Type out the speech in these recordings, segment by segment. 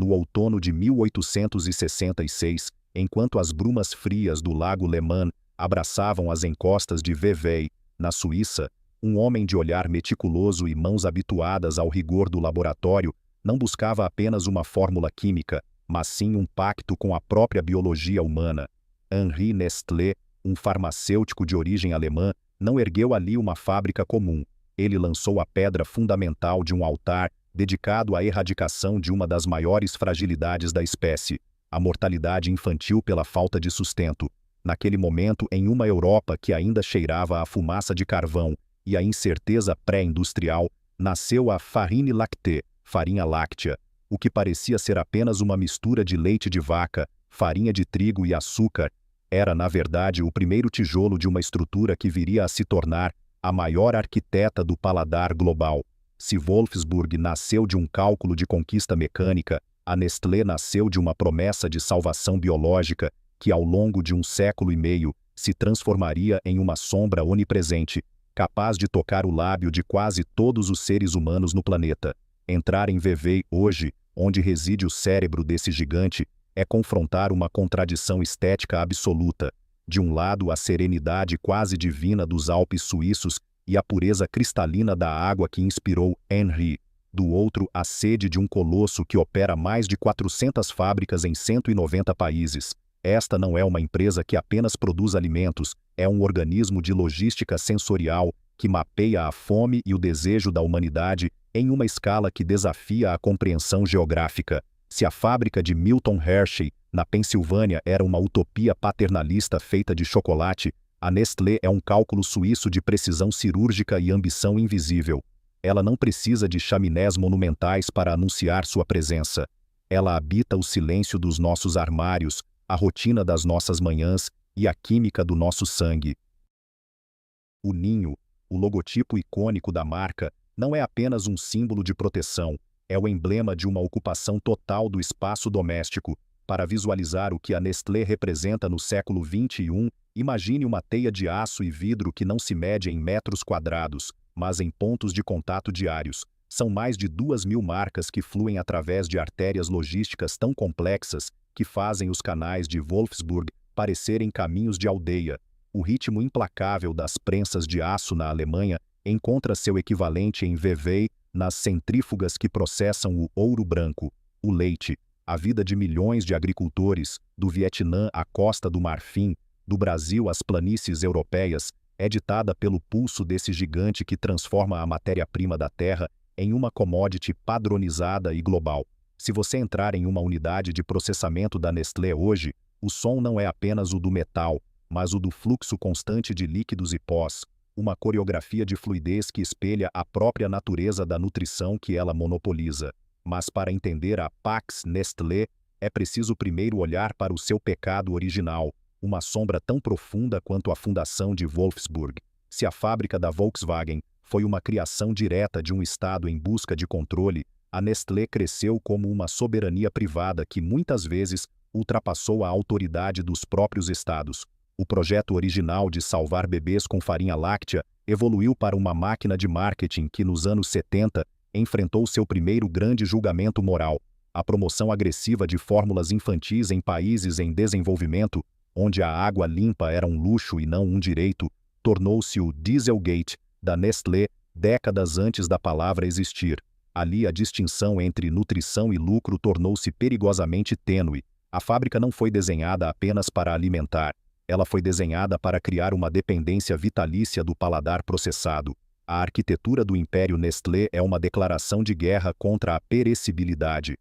no outono de 1866, enquanto as brumas frias do lago Le Mans abraçavam as encostas de Vevey, na Suíça, um homem de olhar meticuloso e mãos habituadas ao rigor do laboratório não buscava apenas uma fórmula química, mas sim um pacto com a própria biologia humana. Henri Nestlé, um farmacêutico de origem alemã, não ergueu ali uma fábrica comum. Ele lançou a pedra fundamental de um altar dedicado à erradicação de uma das maiores fragilidades da espécie, a mortalidade infantil pela falta de sustento. Naquele momento, em uma Europa que ainda cheirava a fumaça de carvão e a incerteza pré-industrial, nasceu a farine lactée, farinha láctea, o que parecia ser apenas uma mistura de leite de vaca, farinha de trigo e açúcar. Era, na verdade, o primeiro tijolo de uma estrutura que viria a se tornar a maior arquiteta do paladar global. Se Wolfsburg nasceu de um cálculo de conquista mecânica, a Nestlé nasceu de uma promessa de salvação biológica que, ao longo de um século e meio, se transformaria em uma sombra onipresente, capaz de tocar o lábio de quase todos os seres humanos no planeta. Entrar em Vevey hoje, onde reside o cérebro desse gigante, é confrontar uma contradição estética absoluta. De um lado, a serenidade quase divina dos Alpes suíços e a pureza cristalina da água que inspirou Henri. Do outro, a sede de um colosso que opera mais de 400 fábricas em 190 países. Esta não é uma empresa que apenas produz alimentos, é um organismo de logística sensorial que mapeia a fome e o desejo da humanidade em uma escala que desafia a compreensão geográfica. Se a fábrica de Milton Hershey, na Pensilvânia, era uma utopia paternalista feita de chocolate, a Nestlé é um cálculo suíço de precisão cirúrgica e ambição invisível. Ela não precisa de chaminés monumentais para anunciar sua presença. Ela habita o silêncio dos nossos armários, a rotina das nossas manhãs e a química do nosso sangue. O ninho, o logotipo icônico da marca, não é apenas um símbolo de proteção, é o emblema de uma ocupação total do espaço doméstico. Para visualizar o que a Nestlé representa no século XXI, imagine uma teia de aço e vidro que não se mede em metros quadrados, mas em pontos de contato diários. São mais de 2.000 marcas que fluem através de artérias logísticas tão complexas que fazem os canais de Wolfsburg parecerem caminhos de aldeia. O ritmo implacável das prensas de aço na Alemanha encontra seu equivalente em Vevey, nas centrífugas que processam o ouro branco, o leite. A vida de milhões de agricultores, do Vietnã à Costa do Marfim, do Brasil às planícies europeias, é ditada pelo pulso desse gigante que transforma a matéria-prima da terra em uma commodity padronizada e global. Se você entrar em uma unidade de processamento da Nestlé hoje, o som não é apenas o do metal, mas o do fluxo constante de líquidos e pós, uma coreografia de fluidez que espelha a própria natureza da nutrição que ela monopoliza. Mas para entender a Pax Nestlé, é preciso primeiro olhar para o seu pecado original, uma sombra tão profunda quanto a fundação de Wolfsburg. Se a fábrica da Volkswagen foi uma criação direta de um Estado em busca de controle, a Nestlé cresceu como uma soberania privada que muitas vezes ultrapassou a autoridade dos próprios Estados. O projeto original de salvar bebês com farinha láctea evoluiu para uma máquina de marketing que, nos anos 70, enfrentou seu primeiro grande julgamento moral, a promoção agressiva de fórmulas infantis em países em desenvolvimento, onde a água limpa era um luxo e não um direito, tornou-se o Dieselgate da Nestlé décadas antes da palavra existir. Ali a distinção entre nutrição e lucro tornou-se perigosamente tênue. A fábrica não foi desenhada apenas para alimentar, ela foi desenhada para criar uma dependência vitalícia do paladar processado. A arquitetura do Império Nestlé é uma declaração de guerra contra a perecibilidade.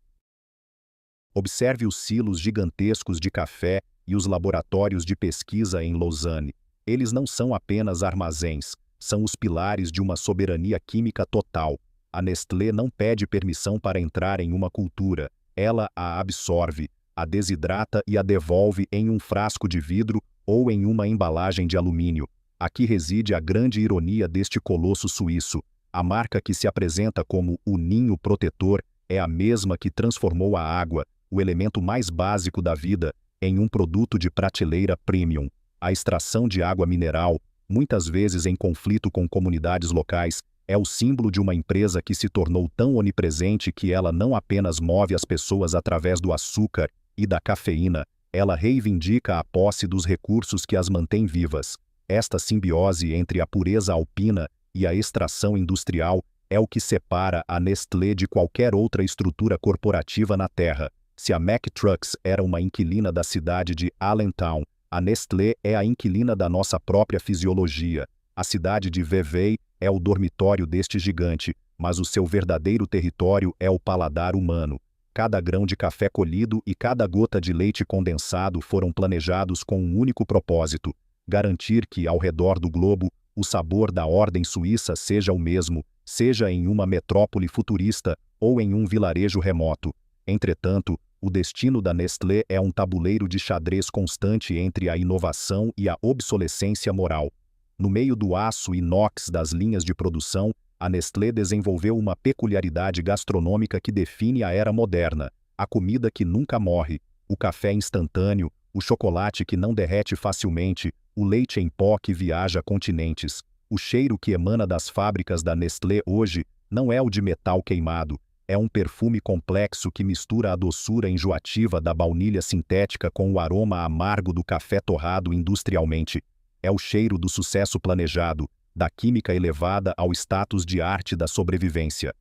Observe os silos gigantescos de café e os laboratórios de pesquisa em Lausanne. Eles não são apenas armazéns, são os pilares de uma soberania química total. A Nestlé não pede permissão para entrar em uma cultura, ela a absorve, a desidrata e a devolve em um frasco de vidro ou em uma embalagem de alumínio. Aqui reside a grande ironia deste colosso suíço. A marca que se apresenta como o ninho protetor é a mesma que transformou a água, o elemento mais básico da vida, em um produto de prateleira premium. A extração de água mineral, muitas vezes em conflito com comunidades locais, É o símbolo de uma empresa que se tornou tão onipresente que ela não apenas move as pessoas através do açúcar e da cafeína, ela reivindica a posse dos recursos que as mantém vivas. Esta simbiose entre a pureza alpina e a extração industrial é o que separa a Nestlé de qualquer outra estrutura corporativa na Terra. Se a Mack Trucks era uma inquilina da cidade de Allentown, a Nestlé é a inquilina da nossa própria fisiologia. A cidade de Vevey é o dormitório deste gigante, mas o seu verdadeiro território é o paladar humano. Cada grão de café colhido e cada gota de leite condensado foram planejados com um único propósito: garantir que, ao redor do globo, o sabor da ordem suíça seja o mesmo, seja em uma metrópole futurista ou em um vilarejo remoto. Entretanto, o destino da Nestlé é um tabuleiro de xadrez constante entre a inovação e a obsolescência moral. No meio do aço inox das linhas de produção, a Nestlé desenvolveu uma peculiaridade gastronômica que define a era moderna: a comida que nunca morre, o café instantâneo, o chocolate que não derrete facilmente, o leite em pó que viaja continentes. O cheiro que emana das fábricas da Nestlé hoje não é o de metal queimado, é um perfume complexo que mistura a doçura enjoativa da baunilha sintética com o aroma amargo do café torrado industrialmente. É o cheiro do sucesso planejado, da química elevada ao status de arte da sobrevivência.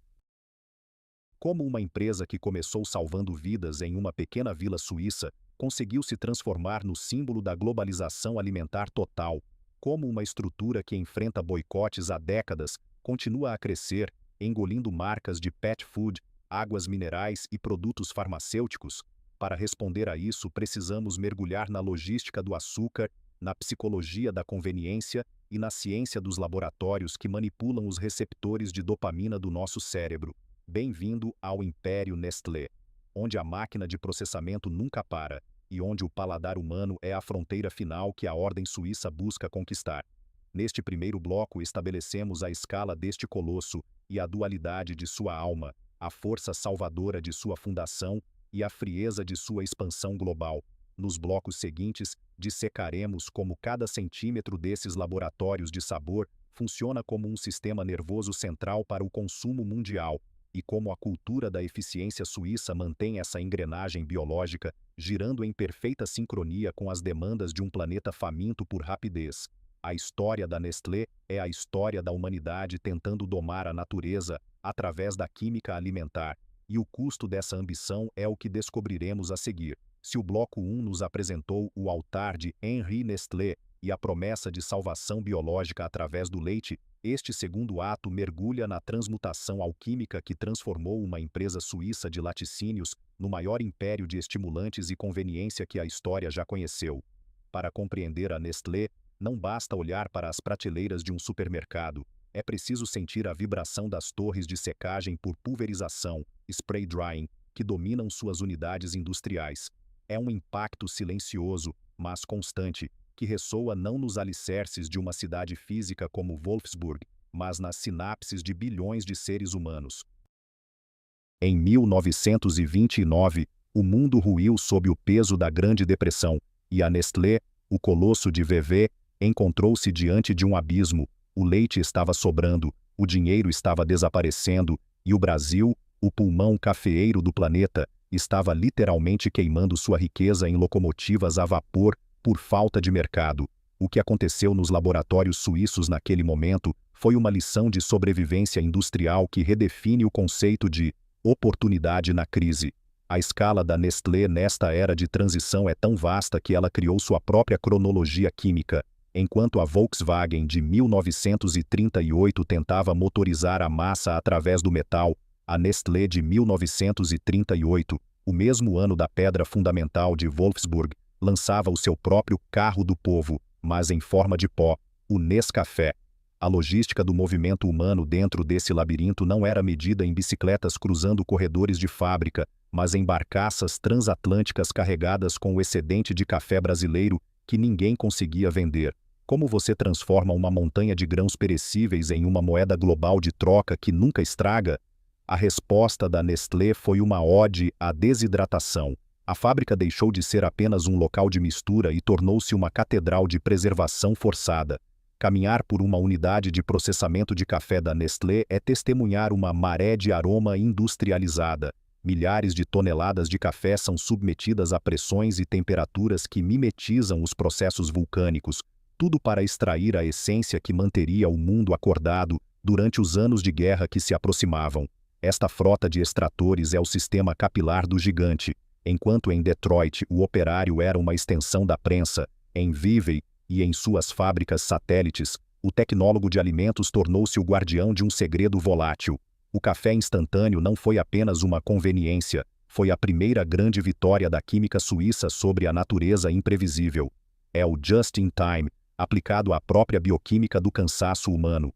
Como uma empresa que começou salvando vidas em uma pequena vila suíça, conseguiu se transformar no símbolo da globalização alimentar total. Como uma estrutura que enfrenta boicotes há décadas, continua a crescer, engolindo marcas de pet food, águas minerais e produtos farmacêuticos. Para responder a isso, precisamos mergulhar na logística do açúcar, na psicologia da conveniência e na ciência dos laboratórios que manipulam os receptores de dopamina do nosso cérebro. Bem-vindo ao Império Nestlé, onde a máquina de processamento nunca para e onde o paladar humano é a fronteira final que a ordem suíça busca conquistar. Neste primeiro bloco estabelecemos a escala deste colosso e a dualidade de sua alma, a força salvadora de sua fundação e a frieza de sua expansão global. Nos blocos seguintes, dissecaremos como cada centímetro desses laboratórios de sabor funciona como um sistema nervoso central para o consumo mundial, e como a cultura da eficiência suíça mantém essa engrenagem biológica girando em perfeita sincronia com as demandas de um planeta faminto por rapidez. A história da Nestlé é a história da humanidade tentando domar a natureza através da química alimentar, e o custo dessa ambição é o que descobriremos a seguir. Se o bloco 1 nos apresentou o altar de Henri Nestlé e a promessa de salvação biológica através do leite, este segundo ato mergulha na transmutação alquímica que transformou uma empresa suíça de laticínios no maior império de estimulantes e conveniência que a história já conheceu. Para compreender a Nestlé, não basta olhar para as prateleiras de um supermercado, é preciso sentir a vibração das torres de secagem por pulverização, spray drying, que dominam suas unidades industriais. É um impacto silencioso, mas constante, que ressoa não nos alicerces de uma cidade física como Wolfsburg, mas nas sinapses de bilhões de seres humanos. Em 1929, o mundo ruiu sob o peso da Grande Depressão, e a Nestlé, o colosso de Vevey, encontrou-se diante de um abismo. O leite estava sobrando, o dinheiro estava desaparecendo, e o Brasil, o pulmão cafeeiro do planeta, estava literalmente queimando sua riqueza em locomotivas a vapor por falta de mercado. O que aconteceu nos laboratórios suíços naquele momento foi uma lição de sobrevivência industrial que redefine o conceito de oportunidade na crise. A escala da Nestlé nesta era de transição é tão vasta que ela criou sua própria cronologia química. Enquanto a Volkswagen de 1938 tentava motorizar a massa através do metal, a Nestlé de 1938, o mesmo ano da pedra fundamental de Wolfsburg, lançava o seu próprio carro do povo, mas em forma de pó, o Nescafé. A logística do movimento humano dentro desse labirinto não era medida em bicicletas cruzando corredores de fábrica, mas em barcaças transatlânticas carregadas com o excedente de café brasileiro que ninguém conseguia vender. Como você transforma uma montanha de grãos perecíveis em uma moeda global de troca que nunca estraga? A resposta da Nestlé foi uma ode à desidratação. A fábrica deixou de ser apenas um local de mistura e tornou-se uma catedral de preservação forçada. Caminhar por uma unidade de processamento de café da Nestlé é testemunhar uma maré de aroma industrializada. Milhares de toneladas de café são submetidas a pressões e temperaturas que mimetizam os processos vulcânicos, tudo para extrair a essência que manteria o mundo acordado durante os anos de guerra que se aproximavam. Esta frota de extratores é o sistema capilar do gigante. Enquanto em Detroit o operário era uma extensão da prensa, em Vevey e em suas fábricas satélites, o tecnólogo de alimentos tornou-se o guardião de um segredo volátil. O café instantâneo não foi apenas uma conveniência, foi a primeira grande vitória da química suíça sobre a natureza imprevisível. É o just in time, aplicado à própria bioquímica do cansaço humano.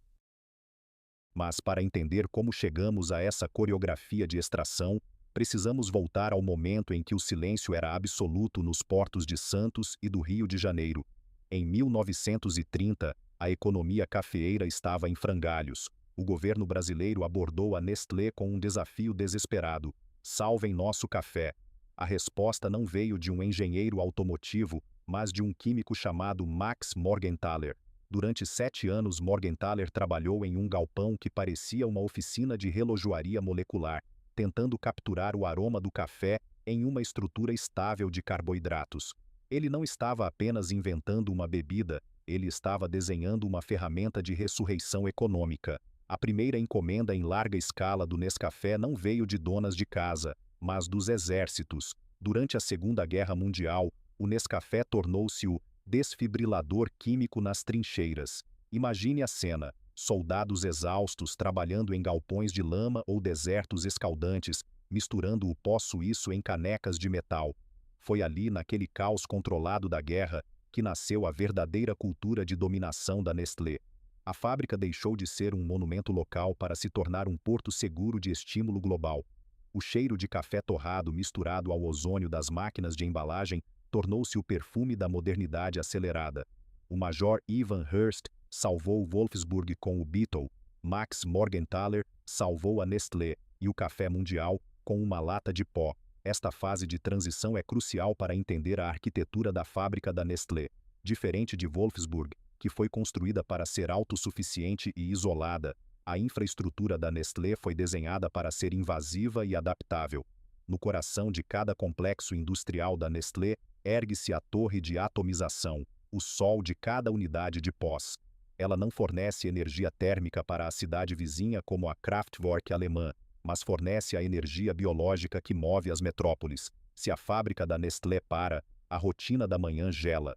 Mas para entender como chegamos a essa coreografia de extração, precisamos voltar ao momento em que o silêncio era absoluto nos portos de Santos e do Rio de Janeiro. Em 1930, a economia cafeeira estava em frangalhos. O governo brasileiro abordou a Nestlé com um desafio desesperado: salvem nosso café. A resposta não veio de um engenheiro automotivo, mas de um químico chamado Max Morgenthaler. Durante 7 anos, Morgenthaler trabalhou em um galpão que parecia uma oficina de relojoaria molecular, tentando capturar o aroma do café em uma estrutura estável de carboidratos. Ele não estava apenas inventando uma bebida, ele estava desenhando uma ferramenta de ressurreição econômica. A primeira encomenda em larga escala do Nescafé não veio de donas de casa, mas dos exércitos. Durante a Segunda Guerra Mundial, o Nescafé tornou-se o desfibrilador químico nas trincheiras. Imagine a cena: soldados exaustos trabalhando em galpões de lama ou desertos escaldantes, misturando o pó suíço em canecas de metal. Foi ali, naquele caos controlado da guerra, que nasceu a verdadeira cultura de dominação da Nestlé. A fábrica deixou de ser um monumento local para se tornar um porto seguro de estímulo global. O cheiro de café torrado misturado ao ozônio das máquinas de embalagem tornou-se o perfume da modernidade acelerada. O Major Ivan Hearst salvou Wolfsburg com o Beetle, Max Morgenthaler salvou a Nestlé e o café mundial com uma lata de pó. Esta fase de transição é crucial para entender a arquitetura da fábrica da Nestlé. Diferente de Wolfsburg, que foi construída para ser autossuficiente e isolada, a infraestrutura da Nestlé foi desenhada para ser invasiva e adaptável. No coração de cada complexo industrial da Nestlé, ergue-se a torre de atomização, o sol de cada unidade de pós. Ela não fornece energia térmica para a cidade vizinha como a Kraftwerk alemã, mas fornece a energia biológica que move as metrópoles. Se a fábrica da Nestlé para, a rotina da manhã gela.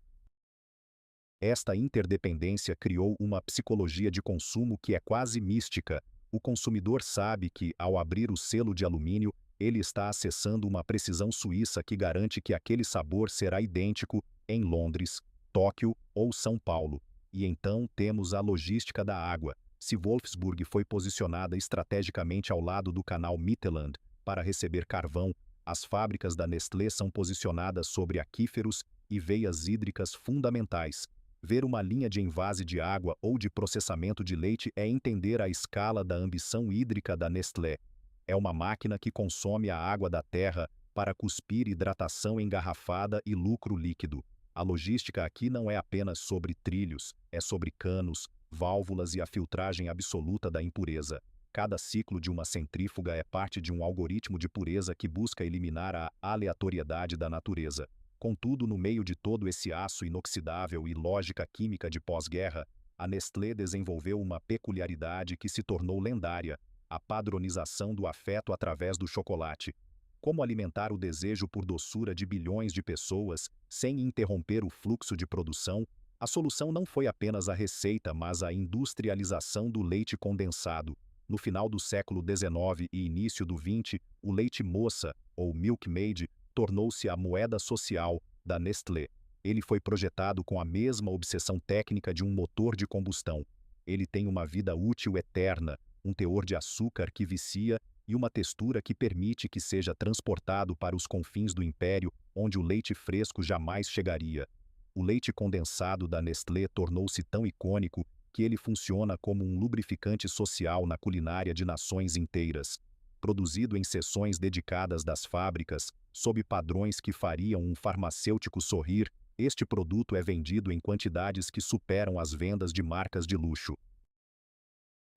Esta interdependência criou uma psicologia de consumo que é quase mística. O consumidor sabe que, ao abrir o selo de alumínio, ele está acessando uma precisão suíça que garante que aquele sabor será idêntico em Londres, Tóquio ou São Paulo. E então temos a logística da água. Se Wolfsburg foi posicionada estrategicamente ao lado do canal Mittelland para receber carvão, as fábricas da Nestlé são posicionadas sobre aquíferos e veias hídricas fundamentais. Ver uma linha de envase de água ou de processamento de leite é entender a escala da ambição hídrica da Nestlé. É uma máquina que consome a água da terra para cuspir hidratação engarrafada e lucro líquido. A logística aqui não é apenas sobre trilhos, é sobre canos, válvulas e a filtragem absoluta da impureza. Cada ciclo de uma centrífuga é parte de um algoritmo de pureza que busca eliminar a aleatoriedade da natureza. Contudo, no meio de todo esse aço inoxidável e lógica química de pós-guerra, a Nestlé desenvolveu uma peculiaridade que se tornou lendária: a padronização do afeto através do chocolate. Como alimentar o desejo por doçura de bilhões de pessoas sem interromper o fluxo de produção? A solução não foi apenas a receita, mas a industrialização do leite condensado. No final do século XIX e início do XX, o leite moça, ou milkmaid, tornou-se a moeda social da Nestlé. Ele foi projetado com a mesma obsessão técnica de um motor de combustão. Ele tem uma vida útil eterna, um teor de açúcar que vicia e uma textura que permite que seja transportado para os confins do império, onde o leite fresco jamais chegaria. O leite condensado da Nestlé tornou-se tão icônico que ele funciona como um lubrificante social na culinária de nações inteiras. Produzido em seções dedicadas das fábricas, sob padrões que fariam um farmacêutico sorrir, Este produto é vendido em quantidades que superam as vendas de marcas de luxo.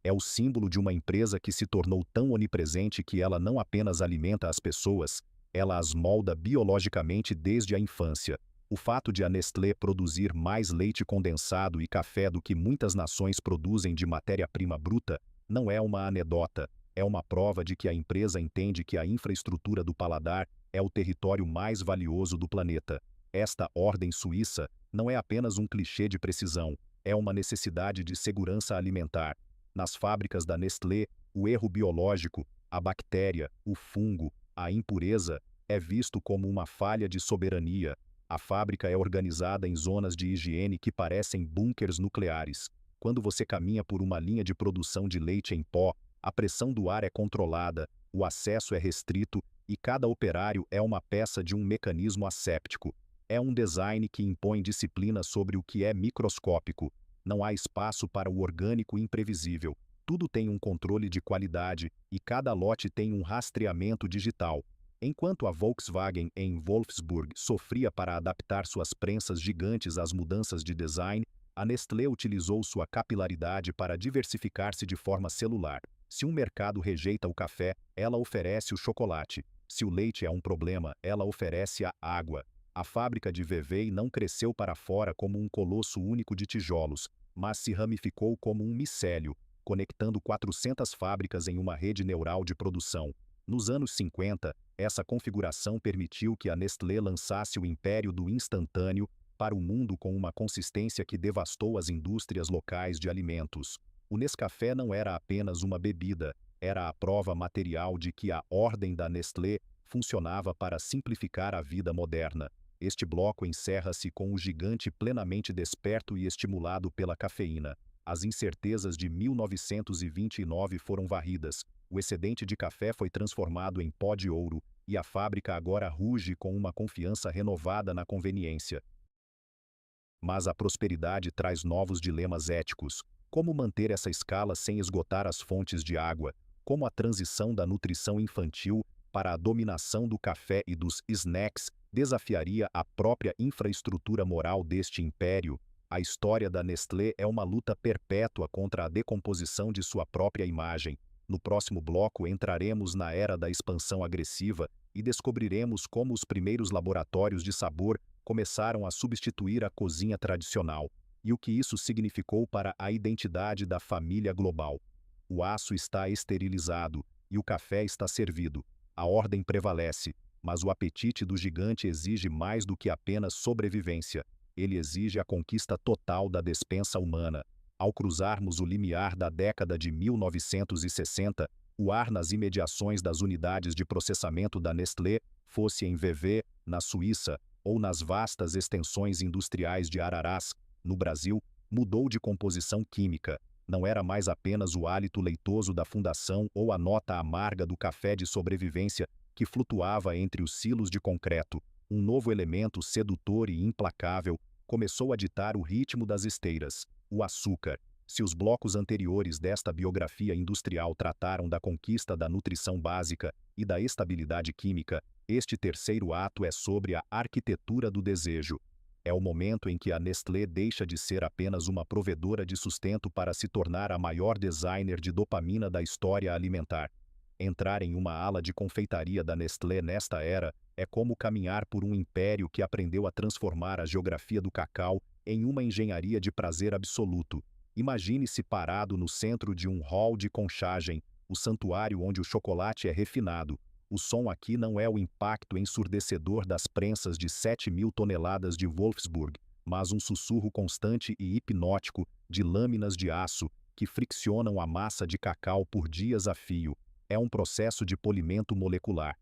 É o símbolo de uma empresa que se tornou tão onipresente que ela não apenas alimenta as pessoas, ela as molda biologicamente desde a infância. O fato de a Nestlé produzir mais leite condensado e café do que muitas nações produzem de matéria-prima bruta não é uma anedota, é uma prova de que a empresa entende que a infraestrutura do paladar é o território mais valioso do planeta. Esta ordem suíça não é apenas um clichê de precisão, é uma necessidade de segurança alimentar. Nas fábricas da Nestlé, o erro biológico, a bactéria, o fungo, a impureza, é visto como uma falha de soberania. A fábrica é organizada em zonas de higiene que parecem bunkers nucleares. Quando você caminha por uma linha de produção de leite em pó, a pressão do ar é controlada, o acesso é restrito e cada operário é uma peça de um mecanismo asséptico. É um design que impõe disciplina sobre o que é microscópico. Não há espaço para o orgânico imprevisível. Tudo tem um controle de qualidade e cada lote tem um rastreamento digital. Enquanto a Volkswagen em Wolfsburg sofria para adaptar suas prensas gigantes às mudanças de design, a Nestlé utilizou sua capilaridade para diversificar-se de forma celular. Se um mercado rejeita o café, ela oferece o chocolate. Se o leite é um problema, ela oferece a água. A fábrica de Vevey não cresceu para fora como um colosso único de tijolos, mas se ramificou como um micélio, conectando 400 fábricas em uma rede neural de produção. Nos anos 50, essa configuração permitiu que a Nestlé lançasse o império do instantâneo para o mundo com uma consistência que devastou as indústrias locais de alimentos. O Nescafé não era apenas uma bebida, era a prova material de que a ordem da Nestlé funcionava para simplificar a vida moderna. Este bloco encerra-se com o gigante plenamente desperto e estimulado pela cafeína. As incertezas de 1929 foram varridas. O excedente de café foi transformado em pó de ouro, e a fábrica agora ruge com uma confiança renovada na conveniência. Mas a prosperidade traz novos dilemas éticos. Como manter essa escala sem esgotar as fontes de água? Como a transição da nutrição infantil para a dominação do café e dos snacks desafiaria a própria infraestrutura moral deste império? A história da Nestlé é uma luta perpétua contra a decomposição de sua própria imagem. No próximo bloco entraremos na era da expansão agressiva e descobriremos como os primeiros laboratórios de sabor começaram a substituir a cozinha tradicional, e o que isso significou para a identidade da família global. O aço está esterilizado e o café está servido. A ordem prevalece, mas o apetite do gigante exige mais do que apenas sobrevivência. Ele exige a conquista total da despensa humana. Ao cruzarmos o limiar da década de 1960, o ar nas imediações das unidades de processamento da Nestlé, fosse em Vevey, na Suíça, ou nas vastas extensões industriais de Araras, no Brasil, mudou de composição química. Não era mais apenas o hálito leitoso da fundação ou a nota amarga do café de sobrevivência que flutuava entre os silos de concreto. Um novo elemento sedutor e implacável começou a ditar o ritmo das esteiras: o açúcar. Se os blocos anteriores desta biografia industrial trataram da conquista da nutrição básica e da estabilidade química, este terceiro ato é sobre a arquitetura do desejo. É o momento em que a Nestlé deixa de ser apenas uma provedora de sustento para se tornar a maior designer de dopamina da história alimentar. Entrar em uma ala de confeitaria da Nestlé nesta era é como caminhar por um império que aprendeu a transformar a geografia do cacau em uma engenharia de prazer absoluto. Imagine-se parado no centro de um hall de conchagem, o santuário onde o chocolate é refinado. O som aqui não é o impacto ensurdecedor das prensas de 7.000 toneladas de Wolfsburg, mas um sussurro constante e hipnótico de lâminas de aço que friccionam a massa de cacau por dias a fio. É um processo de polimento molecular.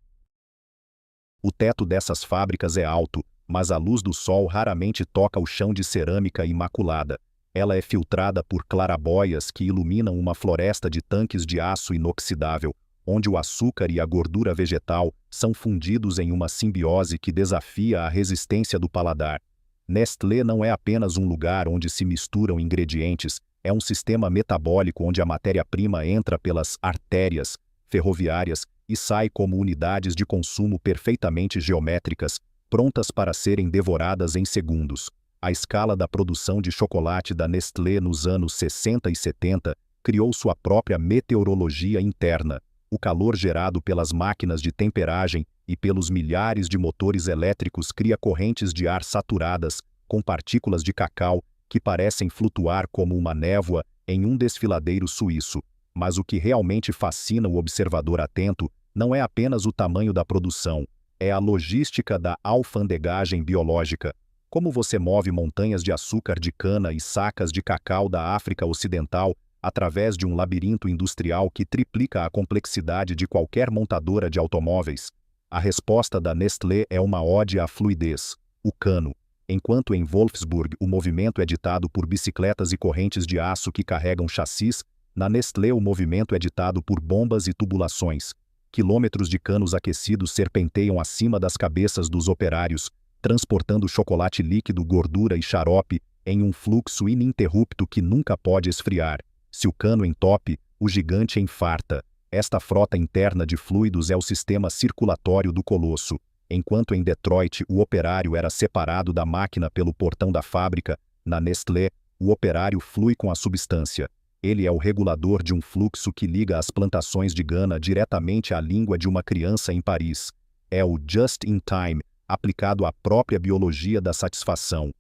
O teto dessas fábricas é alto, mas a luz do sol raramente toca o chão de cerâmica imaculada. Ela é filtrada por clarabóias que iluminam uma floresta de tanques de aço inoxidável, onde o açúcar e a gordura vegetal são fundidos em uma simbiose que desafia a resistência do paladar. Nestlé não é apenas um lugar onde se misturam ingredientes, é um sistema metabólico onde a matéria-prima entra pelas artérias ferroviárias e sai como unidades de consumo perfeitamente geométricas, prontas para serem devoradas em segundos. A escala da produção de chocolate da Nestlé nos anos 60 e 70 criou sua própria meteorologia interna. O calor gerado pelas máquinas de temperagem e pelos milhares de motores elétricos cria correntes de ar saturadas, com partículas de cacau que parecem flutuar como uma névoa em um desfiladeiro suíço. Mas o que realmente fascina o observador atento não é apenas o tamanho da produção, é a logística da alfandegagem biológica. Como você move montanhas de açúcar de cana e sacas de cacau da África Ocidental através de um labirinto industrial que triplica a complexidade de qualquer montadora de automóveis? A resposta da Nestlé é uma ode à fluidez, o cano. Enquanto em Wolfsburg o movimento é ditado por bicicletas e correntes de aço que carregam chassis, na Nestlé o movimento é ditado por bombas e tubulações. Quilômetros de canos aquecidos serpenteiam acima das cabeças dos operários, transportando chocolate líquido, gordura e xarope em um fluxo ininterrupto que nunca pode esfriar. Se o cano entope, o gigante infarta. Esta frota interna de fluidos é o sistema circulatório do colosso. Enquanto em Detroit o operário era separado da máquina pelo portão da fábrica, na Nestlé, o operário flui com a substância. Ele é o regulador de um fluxo que liga as plantações de Gana diretamente à língua de uma criança em Paris. É o just-in-time, aplicado à própria biologia da satisfação.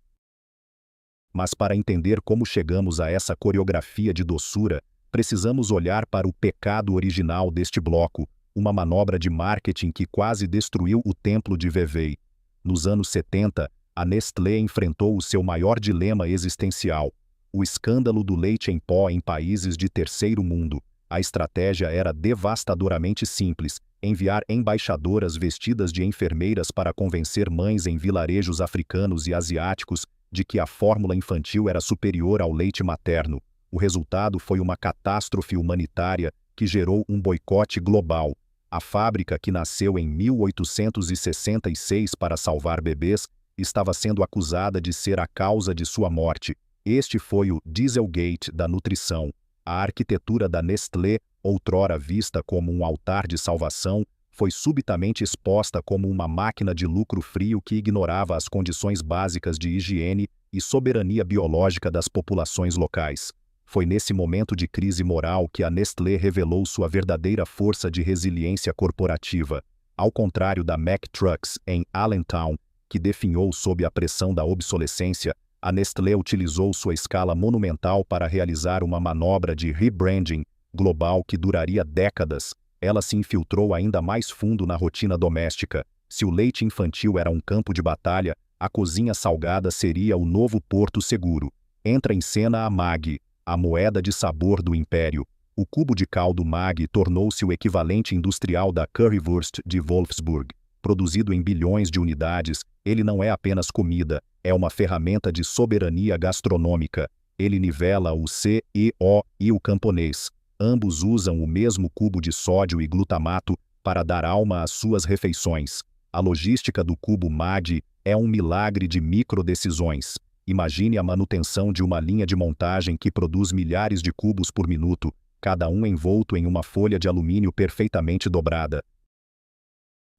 Mas para entender como chegamos a essa coreografia de doçura, precisamos olhar para o pecado original deste bloco, uma manobra de marketing que quase destruiu o templo de Vevey. Nos anos 70, a Nestlé enfrentou o seu maior dilema existencial: o escândalo do leite em pó em países de terceiro mundo. A estratégia era devastadoramente simples: enviar embaixadoras vestidas de enfermeiras para convencer mães em vilarejos africanos e asiáticos de que a fórmula infantil era superior ao leite materno. O resultado foi uma catástrofe humanitária que gerou um boicote global. A fábrica, que nasceu em 1866 para salvar bebês, estava sendo acusada de ser a causa de sua morte. Este foi o Dieselgate da nutrição. A arquitetura da Nestlé, outrora vista como um altar de salvação, foi subitamente exposta como uma máquina de lucro frio que ignorava as condições básicas de higiene e soberania biológica das populações locais. Foi nesse momento de crise moral que a Nestlé revelou sua verdadeira força de resiliência corporativa. Ao contrário da Mack Trucks em Allentown, que definhou sob a pressão da obsolescência, a Nestlé utilizou sua escala monumental para realizar uma manobra de rebranding global que duraria décadas. Ela se infiltrou ainda mais fundo na rotina doméstica. Se o leite infantil era um campo de batalha, a cozinha salgada seria o novo porto seguro. Entra em cena a Maggi, a moeda de sabor do império. O cubo de caldo Maggi tornou-se o equivalente industrial da Currywurst de Wolfsburg. Produzido em bilhões de unidades, ele não é apenas comida, é uma ferramenta de soberania gastronômica. Ele nivela o CEO e o camponês. Ambos usam o mesmo cubo de sódio e glutamato para dar alma às suas refeições. A logística do cubo Maggi é um milagre de microdecisões. Imagine a manutenção de uma linha de montagem que produz milhares de cubos por minuto, cada um envolto em uma folha de alumínio perfeitamente dobrada.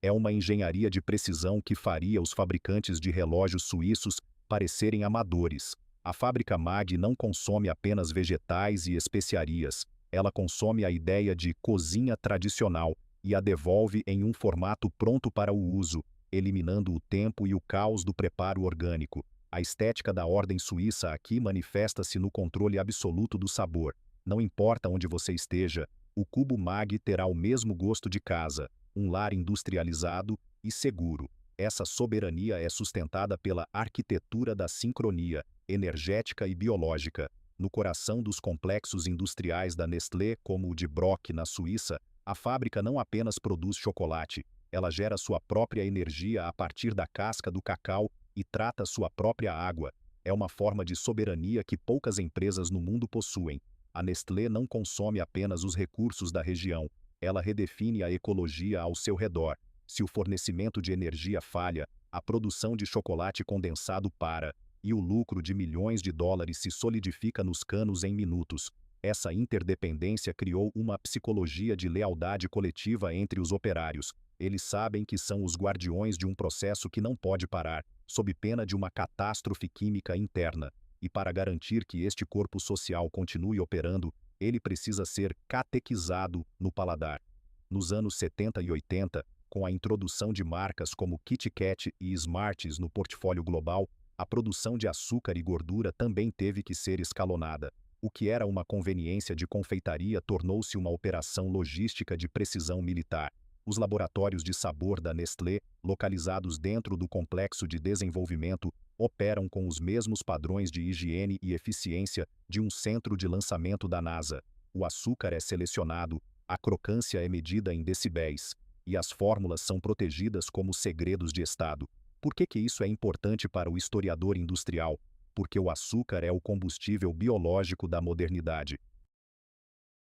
É uma engenharia de precisão que faria os fabricantes de relógios suíços parecerem amadores. A fábrica Maggi não consome apenas vegetais e especiarias. Ela consome a ideia de cozinha tradicional e a devolve em um formato pronto para o uso, eliminando o tempo e o caos do preparo orgânico. A estética da ordem suíça aqui manifesta-se no controle absoluto do sabor. Não importa onde você esteja, o cubo Maggi terá o mesmo gosto de casa, um lar industrializado e seguro. Essa soberania é sustentada pela arquitetura da sincronia energética e biológica. No coração dos complexos industriais da Nestlé, como o de Brock, na Suíça, a fábrica não apenas produz chocolate, ela gera sua própria energia a partir da casca do cacau e trata sua própria água. É uma forma de soberania que poucas empresas no mundo possuem. A Nestlé não consome apenas os recursos da região, ela redefine a ecologia ao seu redor. Se o fornecimento de energia falha, a produção de chocolate condensado para, e o lucro de milhões de dólares se solidifica nos canos em minutos. Essa interdependência criou uma psicologia de lealdade coletiva entre os operários. Eles sabem que são os guardiões de um processo que não pode parar, sob pena de uma catástrofe química interna. E para garantir que este corpo social continue operando, ele precisa ser catequizado no paladar. Nos anos 70 e 80, com a introdução de marcas como Kit Kat e Smarties no portfólio global, a produção de açúcar e gordura também teve que ser escalonada. O que era uma conveniência de confeitaria tornou-se uma operação logística de precisão militar. Os laboratórios de sabor da Nestlé, localizados dentro do complexo de desenvolvimento, operam com os mesmos padrões de higiene e eficiência de um centro de lançamento da NASA. O açúcar é selecionado, a crocância é medida em decibéis, e as fórmulas são protegidas como segredos de Estado. Por que isso é importante para o historiador industrial? Porque o açúcar é o combustível biológico da modernidade.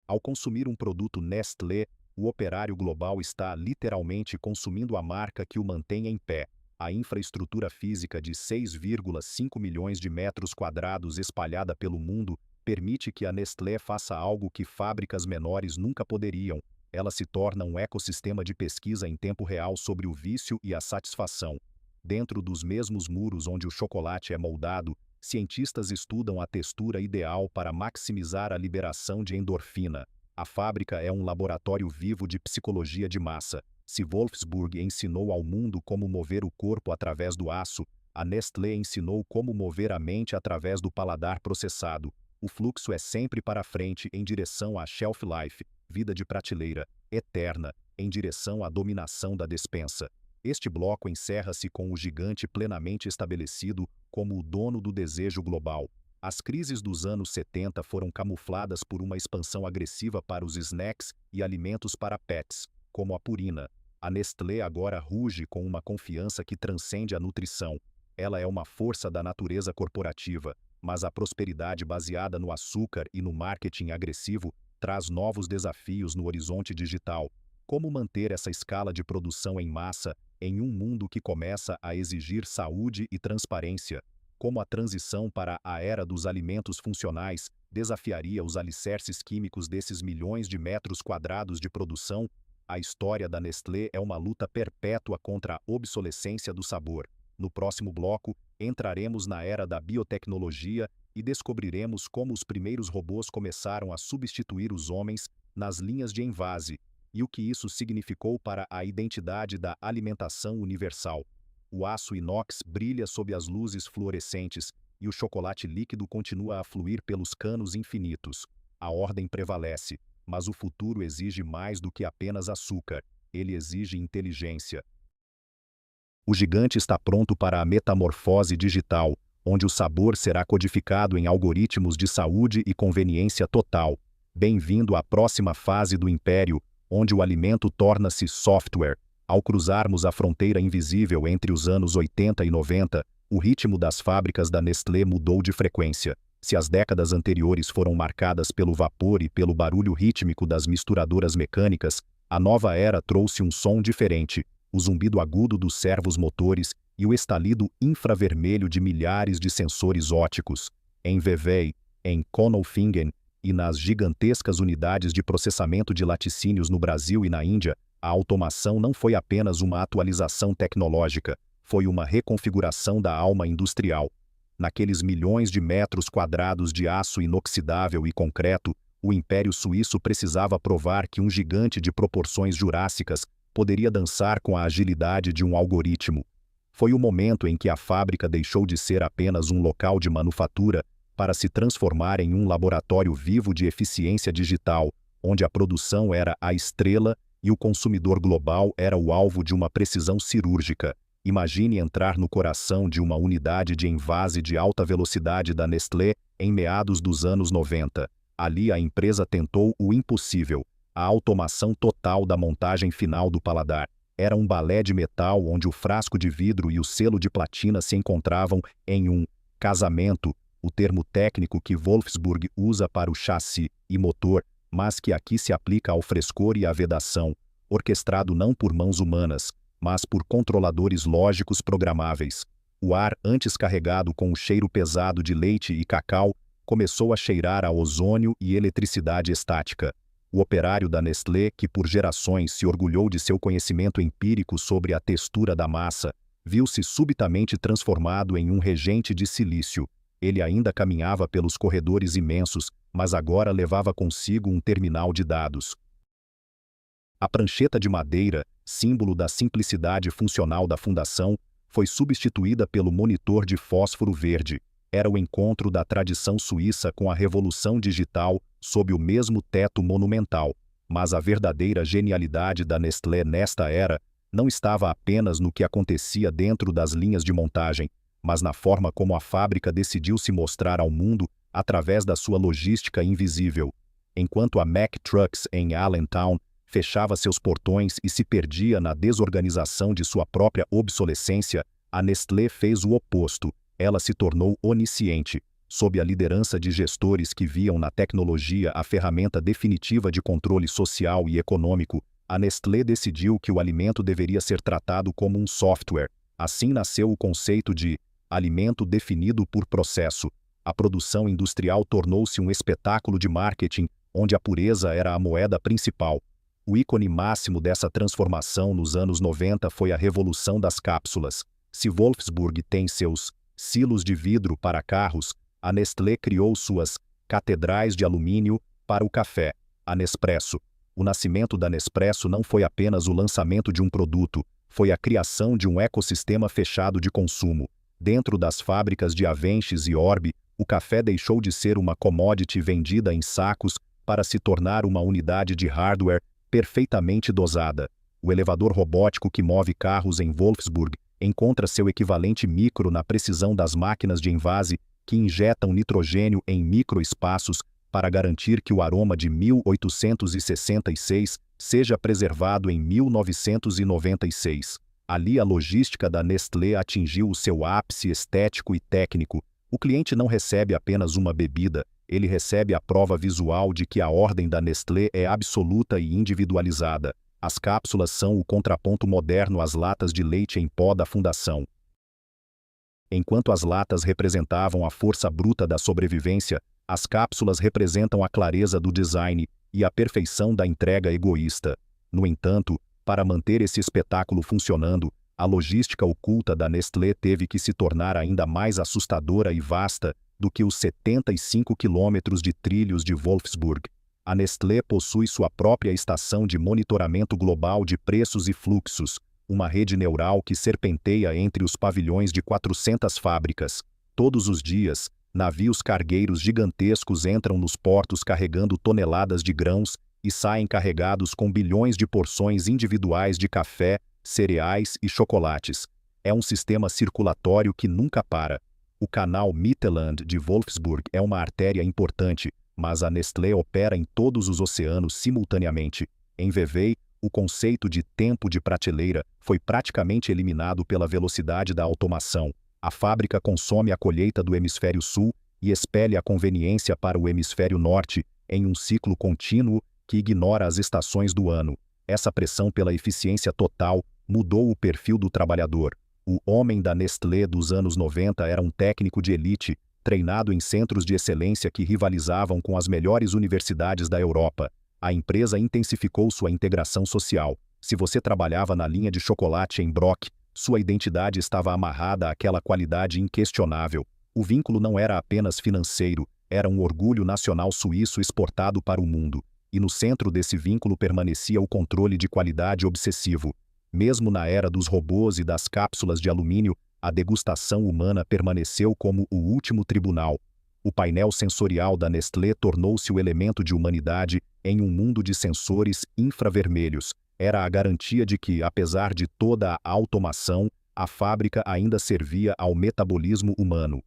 Ao consumir um produto Nestlé, o operário global está literalmente consumindo a marca que o mantém em pé. A infraestrutura física de 6,5 milhões de metros quadrados espalhada pelo mundo permite que a Nestlé faça algo que fábricas menores nunca poderiam. Ela se torna um ecossistema de pesquisa em tempo real sobre o vício e a satisfação. Dentro dos mesmos muros onde o chocolate é moldado, cientistas estudam a textura ideal para maximizar a liberação de endorfina. A fábrica é um laboratório vivo de psicologia de massa. Se Wolfsburg ensinou ao mundo como mover o corpo através do aço, a Nestlé ensinou como mover a mente através do paladar processado. O fluxo é sempre para frente em direção à shelf life, vida de prateleira, eterna, em direção à dominação da despensa. Este bloco encerra-se com o gigante plenamente estabelecido como o dono do desejo global. As crises dos anos 70 foram camufladas por uma expansão agressiva para os snacks e alimentos para pets, como a Purina. A Nestlé agora ruge com uma confiança que transcende a nutrição. Ela é uma força da natureza corporativa, mas a prosperidade baseada no açúcar e no marketing agressivo traz novos desafios no horizonte digital. Como manter essa escala de produção em massa em um mundo que começa a exigir saúde e transparência? Como a transição para a era dos alimentos funcionais desafiaria os alicerces químicos desses milhões de metros quadrados de produção? A história da Nestlé é uma luta perpétua contra a obsolescência do sabor. No próximo bloco, entraremos na era da biotecnologia e descobriremos como os primeiros robôs começaram a substituir os homens nas linhas de envase, e o que isso significou para a identidade da alimentação universal. O aço inox brilha sob as luzes fluorescentes e o chocolate líquido continua a fluir pelos canos infinitos. A ordem prevalece, mas o futuro exige mais do que apenas açúcar. Ele exige inteligência. O gigante está pronto para a metamorfose digital, onde o sabor será codificado em algoritmos de saúde e conveniência total. Bem-vindo à próxima fase do império, onde o alimento torna-se software. Ao cruzarmos a fronteira invisível entre os anos 80 e 90, o ritmo das fábricas da Nestlé mudou de frequência. Se as décadas anteriores foram marcadas pelo vapor e pelo barulho rítmico das misturadoras mecânicas, a nova era trouxe um som diferente, o zumbido agudo dos servos motores e o estalido infravermelho de milhares de sensores ópticos. Em Vevey, em Konolfingen e nas gigantescas unidades de processamento de laticínios no Brasil e na Índia, a automação não foi apenas uma atualização tecnológica, foi uma reconfiguração da alma industrial. Naqueles milhões de metros quadrados de aço inoxidável e concreto, o Império Suíço precisava provar que um gigante de proporções jurássicas poderia dançar com a agilidade de um algoritmo. Foi o momento em que a fábrica deixou de ser apenas um local de manufatura para se transformar em um laboratório vivo de eficiência digital, onde a produção era a estrela e o consumidor global era o alvo de uma precisão cirúrgica. Imagine entrar no coração de uma unidade de envase de alta velocidade da Nestlé em meados dos anos 90. Ali a empresa tentou o impossível, a automação total da montagem final do paladar. Era um balé de metal onde o frasco de vidro e o selo de platina se encontravam em um casamento, o termo técnico que Wolfsburg usa para o chassi e motor, mas que aqui se aplica ao frescor e à vedação, orquestrado não por mãos humanas, mas por controladores lógicos programáveis. O ar, antes carregado com o cheiro pesado de leite e cacau, começou a cheirar a ozônio e eletricidade estática. O operário da Nestlé, que por gerações se orgulhou de seu conhecimento empírico sobre a textura da massa, viu-se subitamente transformado em um regente de silício. Ele ainda caminhava pelos corredores imensos, mas agora levava consigo um terminal de dados. A prancheta de madeira, símbolo da simplicidade funcional da fundação, foi substituída pelo monitor de fósforo verde. Era o encontro da tradição suíça com a revolução digital sob o mesmo teto monumental. Mas a verdadeira genialidade da Nestlé nesta era não estava apenas no que acontecia dentro das linhas de montagem, mas na forma como a fábrica decidiu se mostrar ao mundo através da sua logística invisível. Enquanto a Mack Trucks em Allentown fechava seus portões e se perdia na desorganização de sua própria obsolescência, a Nestlé fez o oposto. Ela se tornou onisciente, sob a liderança de gestores que viam na tecnologia a ferramenta definitiva de controle social e econômico. A Nestlé decidiu que o alimento deveria ser tratado como um software. Assim nasceu o conceito de alimento definido por processo. A produção industrial tornou-se um espetáculo de marketing, onde a pureza era a moeda principal. O ícone máximo dessa transformação nos anos 90 foi a revolução das cápsulas. Se Wolfsburg tem seus silos de vidro para carros, a Nestlé criou suas catedrais de alumínio para o café, a Nespresso. O nascimento da Nespresso não foi apenas o lançamento de um produto, foi a criação de um ecossistema fechado de consumo. Dentro das fábricas de Avenches e Orbi, o café deixou de ser uma commodity vendida em sacos para se tornar uma unidade de hardware perfeitamente dosada. O elevador robótico que move carros em Wolfsburg encontra seu equivalente micro na precisão das máquinas de envase que injetam nitrogênio em microespaços para garantir que o aroma de 1866 seja preservado em 1996. Ali a logística da Nestlé atingiu o seu ápice estético e técnico. O cliente não recebe apenas uma bebida, ele recebe a prova visual de que a ordem da Nestlé é absoluta e individualizada. As cápsulas são o contraponto moderno às latas de leite em pó da fundação. Enquanto as latas representavam a força bruta da sobrevivência, as cápsulas representam a clareza do design e a perfeição da entrega egoísta. No entanto, para manter esse espetáculo funcionando, a logística oculta da Nestlé teve que se tornar ainda mais assustadora e vasta do que os 75 quilômetros de trilhos de Wolfsburg. A Nestlé possui sua própria estação de monitoramento global de preços e fluxos, uma rede neural que serpenteia entre os pavilhões de 400 fábricas. Todos os dias, navios cargueiros gigantescos entram nos portos carregando toneladas de grãos e saem carregados com bilhões de porções individuais de café, cereais e chocolates. É um sistema circulatório que nunca para. O canal Mittelland de Wolfsburg é uma artéria importante, mas a Nestlé opera em todos os oceanos simultaneamente. Em Vevey, o conceito de tempo de prateleira foi praticamente eliminado pela velocidade da automação. A fábrica consome a colheita do hemisfério sul e espelha a conveniência para o hemisfério norte em um ciclo contínuo que ignora as estações do ano. Essa pressão pela eficiência total mudou o perfil do trabalhador. O homem da Nestlé dos anos 90 era um técnico de elite, treinado em centros de excelência que rivalizavam com as melhores universidades da Europa. A empresa intensificou sua integração social. Se você trabalhava na linha de chocolate em Brock, sua identidade estava amarrada àquela qualidade inquestionável. O vínculo não era apenas financeiro, era um orgulho nacional suíço exportado para o mundo. E no centro desse vínculo permanecia o controle de qualidade obsessivo. Mesmo na era dos robôs e das cápsulas de alumínio, a degustação humana permaneceu como o último tribunal. O painel sensorial da Nestlé tornou-se o elemento de humanidade em um mundo de sensores infravermelhos. Era a garantia de que, apesar de toda a automação, a fábrica ainda servia ao metabolismo humano.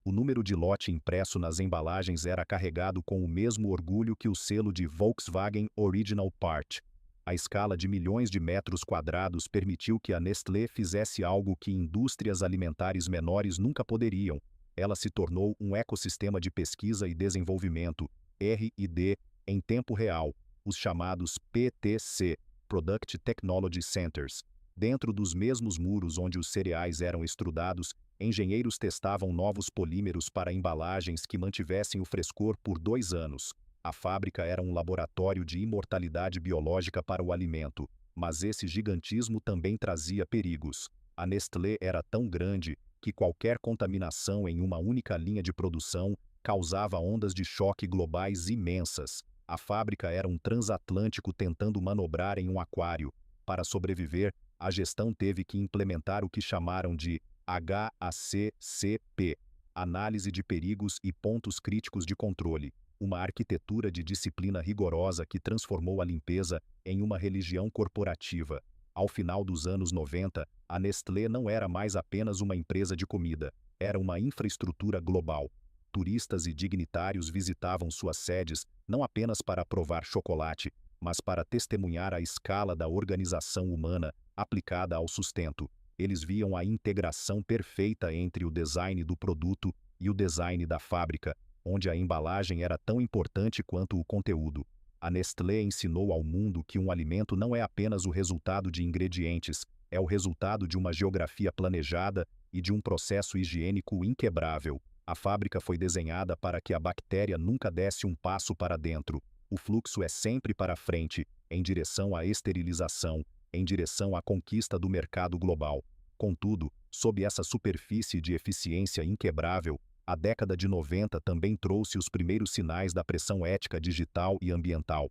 O número de lote impresso nas embalagens era carregado com o mesmo orgulho que o selo de Volkswagen Original Part. A escala de milhões de metros quadrados permitiu que a Nestlé fizesse algo que indústrias alimentares menores nunca poderiam. Ela se tornou um ecossistema de pesquisa e desenvolvimento, R&D, em tempo real, os chamados PTC, Product Technology Centers. Dentro dos mesmos muros onde os cereais eram estudados, engenheiros testavam novos polímeros para embalagens que mantivessem o frescor por 2 anos. A fábrica era um laboratório de imortalidade biológica para o alimento, mas esse gigantismo também trazia perigos. A Nestlé era tão grande que qualquer contaminação em uma única linha de produção causava ondas de choque globais imensas. A fábrica era um transatlântico tentando manobrar em um aquário. Para sobreviver, a gestão teve que implementar o que chamaram de HACCP, Análise de Perigos e Pontos Críticos de Controle, uma arquitetura de disciplina rigorosa que transformou a limpeza em uma religião corporativa. Ao final dos anos 90, a Nestlé não era mais apenas uma empresa de comida, era uma infraestrutura global. Turistas e dignitários visitavam suas sedes não apenas para provar chocolate, mas para testemunhar a escala da organização humana aplicada ao sustento. Eles viam a integração perfeita entre o design do produto e o design da fábrica, onde a embalagem era tão importante quanto o conteúdo. A Nestlé ensinou ao mundo que um alimento não é apenas o resultado de ingredientes, é o resultado de uma geografia planejada e de um processo higiênico inquebrável. A fábrica foi desenhada para que a bactéria nunca desse um passo para dentro. O fluxo é sempre para frente, em direção à esterilização, em direção à conquista do mercado global. Contudo, sob essa superfície de eficiência inquebrável, a década de 90 também trouxe os primeiros sinais da pressão ética digital e ambiental.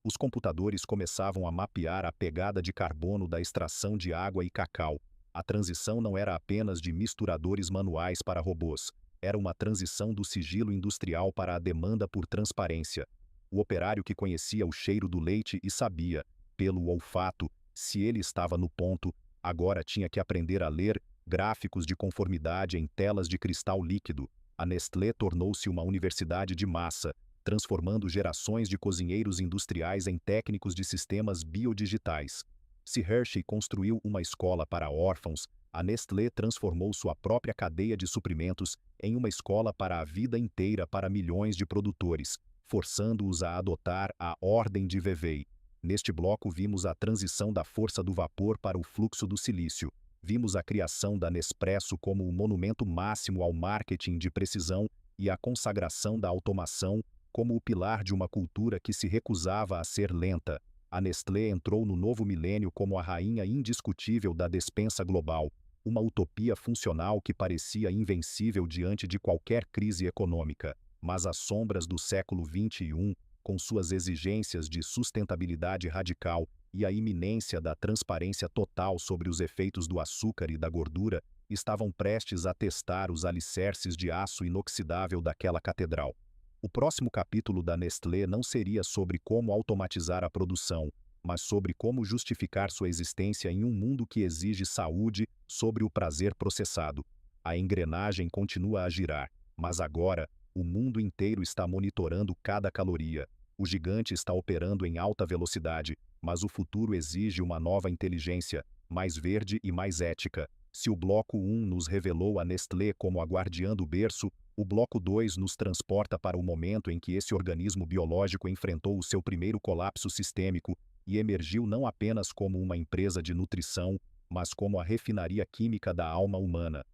Os computadores começavam a mapear a pegada de carbono da extração de água e cacau. A transição não era apenas de misturadores manuais para robôs, era uma transição do sigilo industrial para a demanda por transparência. O operário que conhecia o cheiro do leite e sabia, pelo olfato, se ele estava no ponto, agora tinha que aprender a ler gráficos de conformidade em telas de cristal líquido. A Nestlé tornou-se uma universidade de massa, transformando gerações de cozinheiros industriais em técnicos de sistemas biodigitais. Se Hershey construiu uma escola para órfãos, a Nestlé transformou sua própria cadeia de suprimentos em uma escola para a vida inteira para milhões de produtores, forçando-os a adotar a ordem de Vevey. Neste bloco vimos a transição da força do vapor para o fluxo do silício. Vimos a criação da Nespresso como o monumento máximo ao marketing de precisão e a consagração da automação como o pilar de uma cultura que se recusava a ser lenta. A Nestlé entrou no novo milênio como a rainha indiscutível da despensa global, uma utopia funcional que parecia invencível diante de qualquer crise econômica. Mas as sombras do século XXI, com suas exigências de sustentabilidade radical e a iminência da transparência total sobre os efeitos do açúcar e da gordura, estavam prestes a testar os alicerces de aço inoxidável daquela catedral. O próximo capítulo da Nestlé não seria sobre como automatizar a produção, mas sobre como justificar sua existência em um mundo que exige saúde sobre o prazer processado. A engrenagem continua a girar, mas agora, o mundo inteiro está monitorando cada caloria. O gigante está operando em alta velocidade, mas o futuro exige uma nova inteligência, mais verde e mais ética. Se o bloco 1 nos revelou a Nestlé como a guardiã do berço, o bloco 2 nos transporta para o momento em que esse organismo biológico enfrentou o seu primeiro colapso sistêmico e emergiu não apenas como uma empresa de nutrição, mas como a refinaria química da alma humana.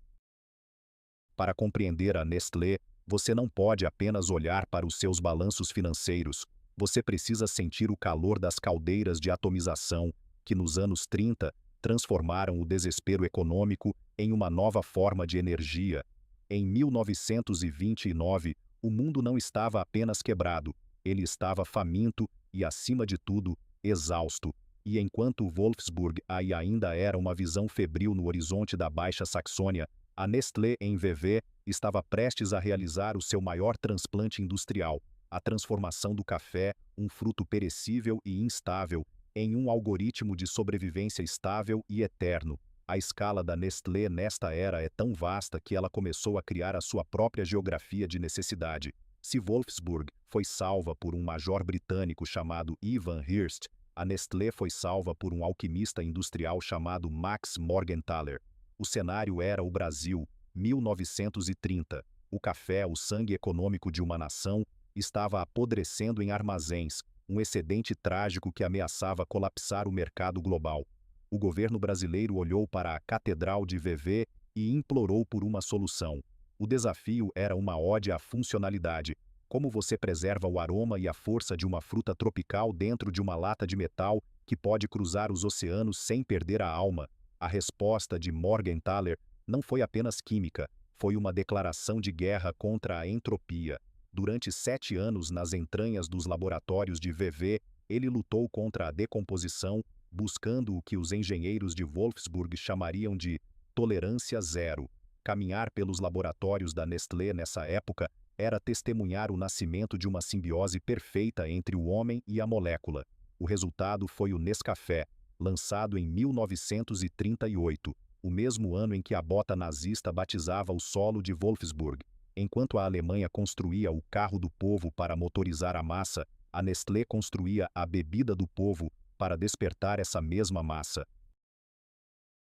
Para compreender a Nestlé, você não pode apenas olhar para os seus balanços financeiros, você precisa sentir o calor das caldeiras de atomização, que nos anos 30 transformaram o desespero econômico em uma nova forma de energia. Em 1929, o mundo não estava apenas quebrado, ele estava faminto e, acima de tudo, exausto. E enquanto Wolfsburg ainda era uma visão febril no horizonte da Baixa Saxônia, a Nestlé em VV estava prestes a realizar o seu maior transplante industrial, a transformação do café, um fruto perecível e instável, em um algoritmo de sobrevivência estável e eterno. A escala da Nestlé nesta era é tão vasta que ela começou a criar a sua própria geografia de necessidade. Se Wolfsburg foi salva por um major britânico chamado Ivan Hearst, a Nestlé foi salva por um alquimista industrial chamado Max Morgenthaler. O cenário era o Brasil, 1930. O café, o sangue econômico de uma nação, estava apodrecendo em armazéns, um excedente trágico que ameaçava colapsar o mercado global. O governo brasileiro olhou para a Catedral de VV e implorou por uma solução. O desafio era uma ode à funcionalidade. Como você preserva o aroma e a força de uma fruta tropical dentro de uma lata de metal que pode cruzar os oceanos sem perder a alma? A resposta de Morgenthaler não foi apenas química, foi uma declaração de guerra contra a entropia. Durante 7 anos nas entranhas dos laboratórios de VV, ele lutou contra a decomposição, buscando o que os engenheiros de Wolfsburg chamariam de tolerância zero. Caminhar pelos laboratórios da Nestlé nessa época era testemunhar o nascimento de uma simbiose perfeita entre o homem e a molécula. O resultado foi o Nescafé, lançado em 1938, o mesmo ano em que a bota nazista batizava o solo de Wolfsburg. Enquanto a Alemanha construía o carro do povo para motorizar a massa, a Nestlé construía a bebida do povo para despertar essa mesma massa.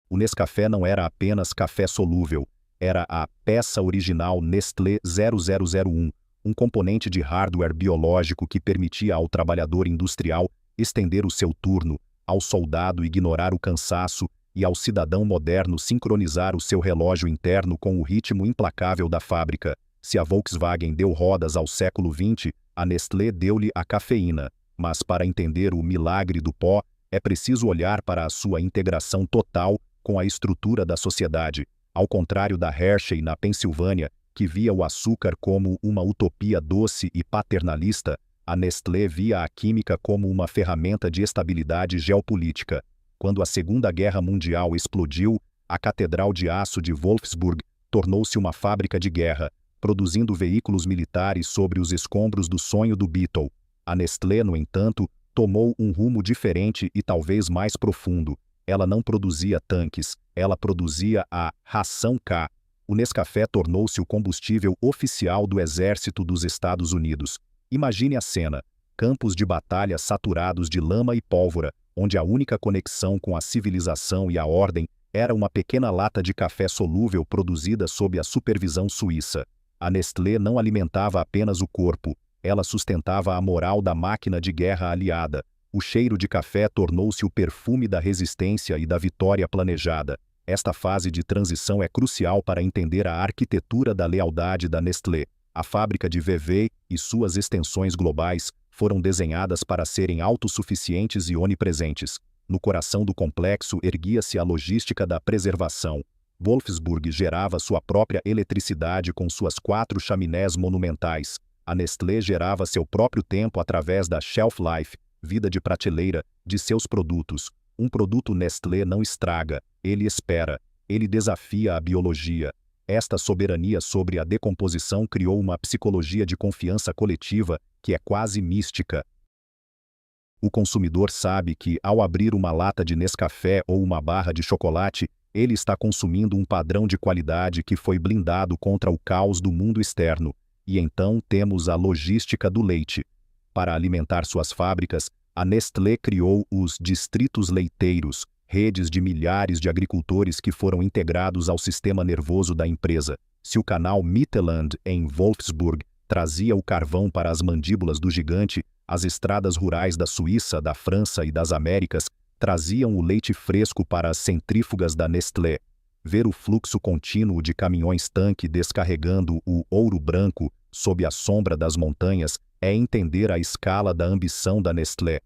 O Nescafé não era apenas café solúvel, era a peça original Nestlé 0001, um componente de hardware biológico que permitia ao trabalhador industrial estender o seu turno, ao soldado ignorar o cansaço e ao cidadão moderno sincronizar o seu relógio interno com o ritmo implacável da fábrica. Se a Volkswagen deu rodas ao século XX, a Nestlé deu-lhe a cafeína. Mas para entender o milagre do pó, é preciso olhar para a sua integração total com a estrutura da sociedade. Ao contrário da Hershey na Pensilvânia, que via o açúcar como uma utopia doce e paternalista, a Nestlé via a química como uma ferramenta de estabilidade geopolítica. Quando a Segunda Guerra Mundial explodiu, a Catedral de Aço de Wolfsburg tornou-se uma fábrica de guerra, produzindo veículos militares sobre os escombros do sonho do Beatle. A Nestlé, no entanto, tomou um rumo diferente e talvez mais profundo. Ela não produzia tanques, ela produzia a ração K. O Nescafé tornou-se o combustível oficial do Exército dos Estados Unidos. Imagine a cena: campos de batalha saturados de lama e pólvora, onde a única conexão com a civilização e a ordem era uma pequena lata de café solúvel produzida sob a supervisão suíça. A Nestlé não alimentava apenas o corpo, ela sustentava a moral da máquina de guerra aliada. O cheiro de café tornou-se o perfume da resistência e da vitória planejada. Esta fase de transição é crucial para entender a arquitetura da lealdade da Nestlé. A fábrica de VV e suas extensões globais foram desenhadas para serem autossuficientes e onipresentes. No coração do complexo erguia-se a logística da preservação. Wolfsburg gerava sua própria eletricidade com suas 4 chaminés monumentais. A Nestlé gerava seu próprio tempo através da shelf life, vida de prateleira, de seus produtos. Um produto Nestlé não estraga, ele espera, ele desafia a biologia. Esta soberania sobre a decomposição criou uma psicologia de confiança coletiva que é quase mística. O consumidor sabe que, ao abrir uma lata de Nescafé ou uma barra de chocolate, ele está consumindo um padrão de qualidade que foi blindado contra o caos do mundo externo. E então temos a logística do leite. Para alimentar suas fábricas, a Nestlé criou os distritos leiteiros, redes de milhares de agricultores que foram integrados ao sistema nervoso da empresa. Se o canal Mittelland, em Wolfsburg, trazia o carvão para as mandíbulas do gigante, as estradas rurais da Suíça, da França e das Américas traziam o leite fresco para as centrífugas da Nestlé. Ver o fluxo contínuo de caminhões-tanque descarregando o ouro branco sob a sombra das montanhas é entender a escala da ambição da Nestlé.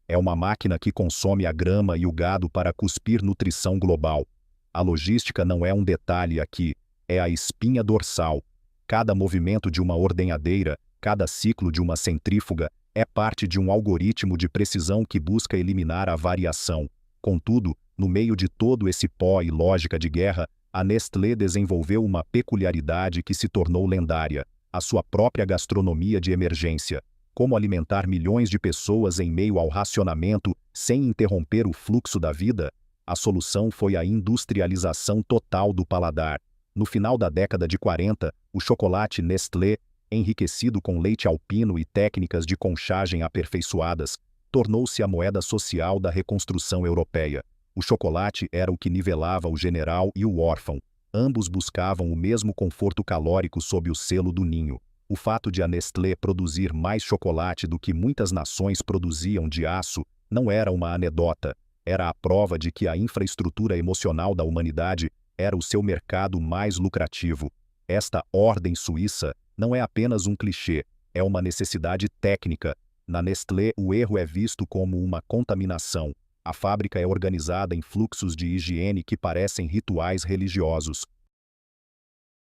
É uma máquina que consome a grama e o gado para cuspir nutrição global. A logística não é um detalhe aqui, é a espinha dorsal. Cada movimento de uma ordenhadeira, cada ciclo de uma centrífuga, é parte de um algoritmo de precisão que busca eliminar a variação. Contudo, no meio de todo esse pó e lógica de guerra, a Nestlé desenvolveu uma peculiaridade que se tornou lendária: a sua própria gastronomia de emergência. Como alimentar milhões de pessoas em meio ao racionamento sem interromper o fluxo da vida? A solução foi a industrialização total do paladar. No final da década de 40, o chocolate Nestlé, enriquecido com leite alpino e técnicas de conchagem aperfeiçoadas, tornou-se a moeda social da reconstrução europeia. O chocolate era o que nivelava o general e o órfão. Ambos buscavam o mesmo conforto calórico sob o selo do ninho. O fato de a Nestlé produzir mais chocolate do que muitas nações produziam de aço não era uma anedota, era a prova de que a infraestrutura emocional da humanidade era o seu mercado mais lucrativo. Esta ordem suíça não é apenas um clichê, é uma necessidade técnica. Na Nestlé, o erro é visto como uma contaminação. A fábrica é organizada em fluxos de higiene que parecem rituais religiosos.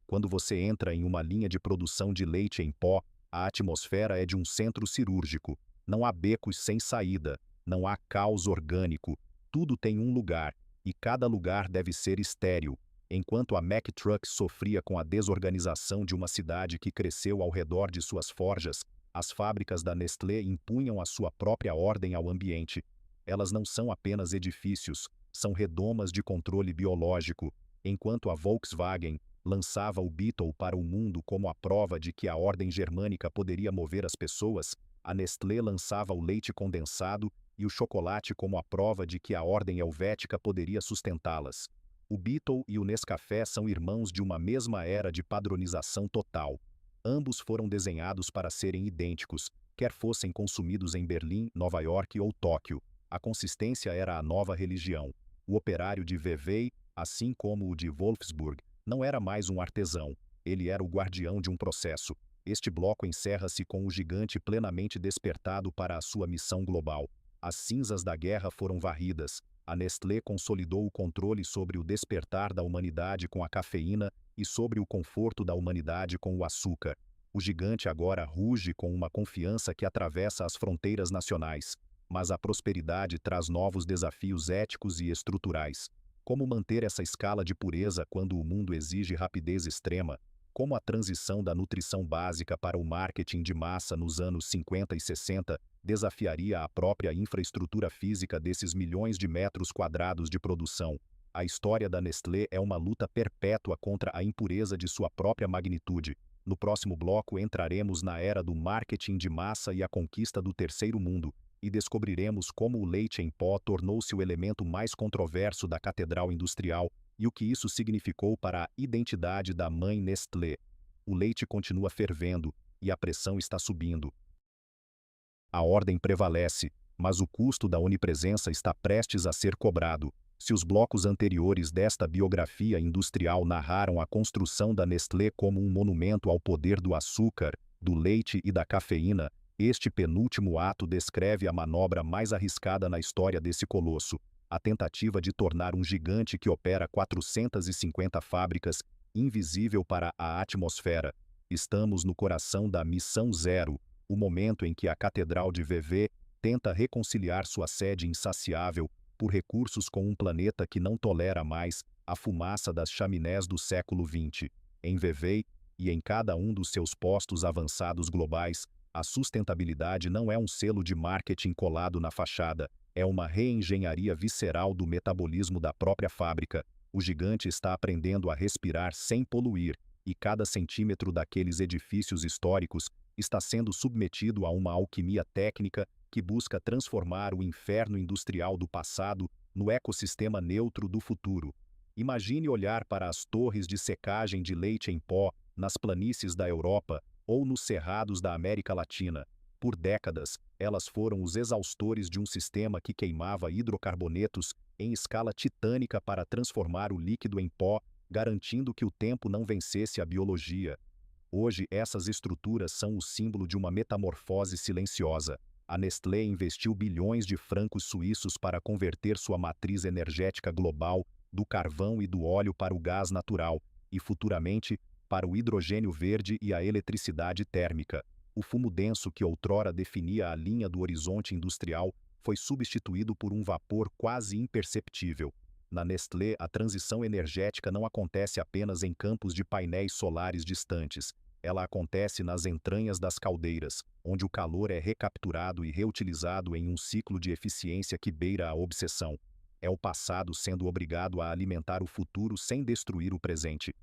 Quando você entra em uma linha de produção de leite em pó, a atmosfera é de um centro cirúrgico. Não há becos sem saída, não há caos orgânico. Tudo tem um lugar, e cada lugar deve ser estéril. Enquanto a Mack Trucks sofria com a desorganização de uma cidade que cresceu ao redor de suas forjas, as fábricas da Nestlé impunham a sua própria ordem ao ambiente. Elas não são apenas edifícios, são redomas de controle biológico. Enquanto a Volkswagen lançava o Beetle para o mundo como a prova de que a ordem germânica poderia mover as pessoas, a Nestlé lançava o leite condensado e o chocolate como a prova de que a ordem helvética poderia sustentá-las. O Beetle e o Nescafé são irmãos de uma mesma era de padronização total. Ambos foram desenhados para serem idênticos, quer fossem consumidos em Berlim, Nova York ou Tóquio. A consistência era a nova religião. O operário de Vevey, assim como o de Wolfsburg, não era mais um artesão. Ele era o guardião de um processo. Este bloco encerra-se com o gigante plenamente despertado para a sua missão global. As cinzas da guerra foram varridas. A Nestlé consolidou o controle sobre o despertar da humanidade com a cafeína e sobre o conforto da humanidade com o açúcar. O gigante agora ruge com uma confiança que atravessa as fronteiras nacionais. Mas a prosperidade traz novos desafios éticos e estruturais. Como manter essa escala de pureza quando o mundo exige rapidez extrema? Como a transição da nutrição básica para o marketing de massa nos anos 50 e 60 desafiaria a própria infraestrutura física desses milhões de metros quadrados de produção? A história da Nestlé é uma luta perpétua contra a impureza de sua própria magnitude. No próximo bloco entraremos na era do marketing de massa e a conquista do terceiro mundo, e descobriremos como o leite em pó tornou-se o elemento mais controverso da catedral industrial e o que isso significou para a identidade da mãe Nestlé. O leite continua fervendo e a pressão está subindo. A ordem prevalece, mas o custo da onipresença está prestes a ser cobrado. Se os blocos anteriores desta biografia industrial narraram a construção da Nestlé como um monumento ao poder do açúcar, do leite e da cafeína, este penúltimo ato descreve a manobra mais arriscada na história desse colosso, a tentativa de tornar um gigante que opera 450 fábricas invisível para a atmosfera. Estamos no coração da Missão Zero, o momento em que a Catedral de Vevey tenta reconciliar sua sede insaciável por recursos com um planeta que não tolera mais a fumaça das chaminés do século XX. Em Vevey, e em cada um dos seus postos avançados globais, a sustentabilidade não é um selo de marketing colado na fachada, é uma reengenharia visceral do metabolismo da própria fábrica. O gigante está aprendendo a respirar sem poluir, e cada centímetro daqueles edifícios históricos está sendo submetido a uma alquimia técnica que busca transformar o inferno industrial do passado no ecossistema neutro do futuro. Imagine olhar para as torres de secagem de leite em pó nas planícies da Europa ou nos cerrados da América Latina. Por décadas, elas foram os exaustores de um sistema que queimava hidrocarbonetos em escala titânica para transformar o líquido em pó, garantindo que o tempo não vencesse a biologia. Hoje, essas estruturas são o símbolo de uma metamorfose silenciosa. A Nestlé investiu bilhões de francos suíços para converter sua matriz energética global do carvão e do óleo para o gás natural e, futuramente, para o hidrogênio verde e a eletricidade térmica. O fumo denso que outrora definia a linha do horizonte industrial foi substituído por um vapor quase imperceptível. Na Nestlé, a transição energética não acontece apenas em campos de painéis solares distantes. Ela acontece nas entranhas das caldeiras, onde o calor é recapturado e reutilizado em um ciclo de eficiência que beira a obsessão. É o passado sendo obrigado a alimentar o futuro sem destruir o presente.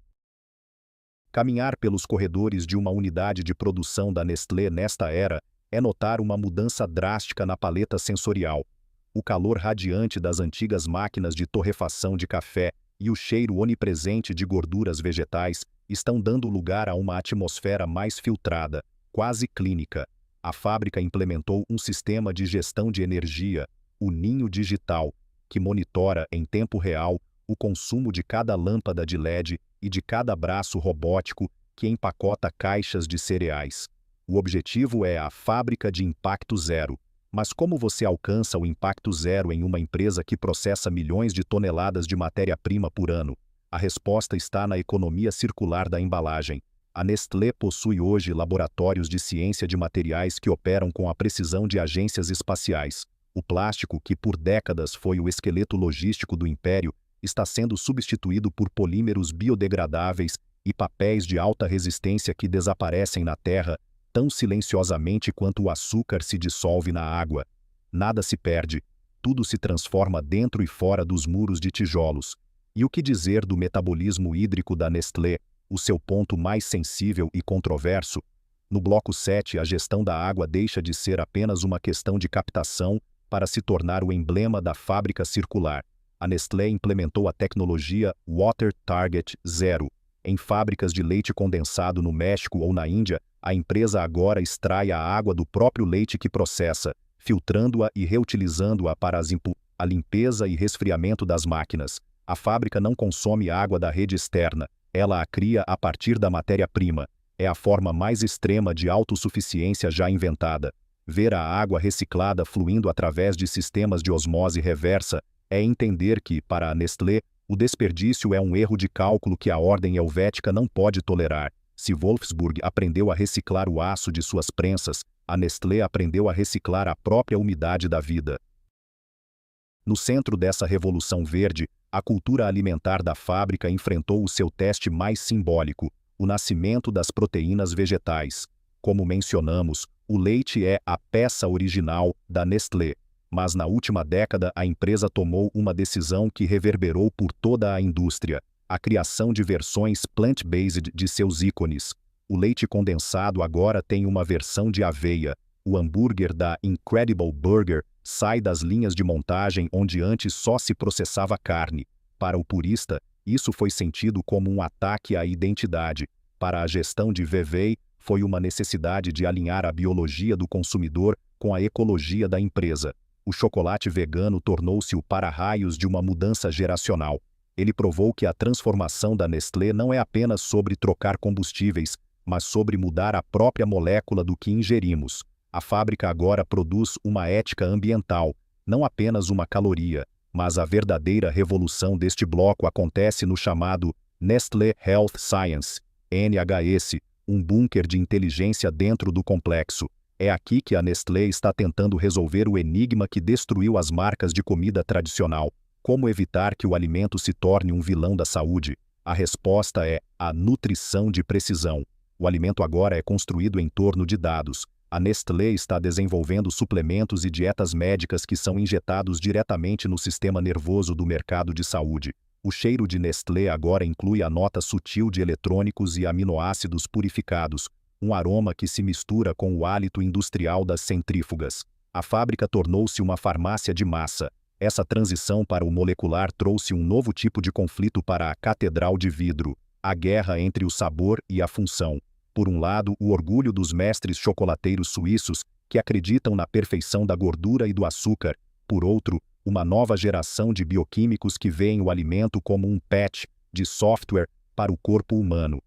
Caminhar pelos corredores de uma unidade de produção da Nestlé nesta era é notar uma mudança drástica na paleta sensorial. O calor radiante das antigas máquinas de torrefação de café e o cheiro onipresente de gorduras vegetais estão dando lugar a uma atmosfera mais filtrada, quase clínica. A fábrica implementou um sistema de gestão de energia, o Ninho Digital, que monitora em tempo real o consumo de cada lâmpada de LED e de cada braço robótico que empacota caixas de cereais. O objetivo é a fábrica de impacto zero. Mas como você alcança o impacto zero em uma empresa que processa milhões de toneladas de matéria-prima por ano? A resposta está na economia circular da embalagem. A Nestlé possui hoje laboratórios de ciência de materiais que operam com a precisão de agências espaciais. O plástico, que por décadas foi o esqueleto logístico do império, está sendo substituído por polímeros biodegradáveis e papéis de alta resistência que desaparecem na terra tão silenciosamente quanto o açúcar se dissolve na água. Nada se perde, tudo se transforma dentro e fora dos muros de tijolos. E o que dizer do metabolismo hídrico da Nestlé, o seu ponto mais sensível e controverso? No bloco 7, a gestão da água deixa de ser apenas uma questão de captação para se tornar o emblema da fábrica circular. A Nestlé implementou a tecnologia Water Target Zero. Em fábricas de leite condensado no México ou na Índia, a empresa agora extrai a água do próprio leite que processa, filtrando-a e reutilizando-a para a limpeza e resfriamento das máquinas. A fábrica não consome água da rede externa, ela a cria a partir da matéria-prima. É a forma mais extrema de autossuficiência já inventada. Ver a água reciclada fluindo através de sistemas de osmose reversa é entender que, para a Nestlé, o desperdício é um erro de cálculo que a ordem helvética não pode tolerar. Se Wolfsburg aprendeu a reciclar o aço de suas prensas, a Nestlé aprendeu a reciclar a própria umidade da vida. No centro dessa revolução verde, a cultura alimentar da fábrica enfrentou o seu teste mais simbólico, o nascimento das proteínas vegetais. Como mencionamos, o leite é a peça original da Nestlé. Mas na última década a empresa tomou uma decisão que reverberou por toda a indústria: a criação de versões plant-based de seus ícones. O leite condensado agora tem uma versão de aveia. O hambúrguer da Incredible Burger sai das linhas de montagem onde antes só se processava carne. Para o purista, isso foi sentido como um ataque à identidade. Para a gestão de Vevey, foi uma necessidade de alinhar a biologia do consumidor com a ecologia da empresa. O chocolate vegano tornou-se o para-raios de uma mudança geracional. Ele provou que a transformação da Nestlé não é apenas sobre trocar combustíveis, mas sobre mudar a própria molécula do que ingerimos. A fábrica agora produz uma ética ambiental, não apenas uma caloria, mas a verdadeira revolução deste bloco acontece no chamado Nestlé Health Science, NHS, um bunker de inteligência dentro do complexo. É aqui que a Nestlé está tentando resolver o enigma que destruiu as marcas de comida tradicional. Como evitar que o alimento se torne um vilão da saúde? A resposta é a nutrição de precisão. O alimento agora é construído em torno de dados. A Nestlé está desenvolvendo suplementos e dietas médicas que são injetados diretamente no sistema nervoso do mercado de saúde. O cheiro de Nestlé agora inclui a nota sutil de eletrônicos e aminoácidos purificados, um aroma que se mistura com o hálito industrial das centrífugas. A fábrica tornou-se uma farmácia de massa. Essa transição para o molecular trouxe um novo tipo de conflito para a catedral de vidro, a guerra entre o sabor e a função. Por um lado, o orgulho dos mestres chocolateiros suíços, que acreditam na perfeição da gordura e do açúcar. Por outro, uma nova geração de bioquímicos que veem o alimento como um patch de software para o corpo humano.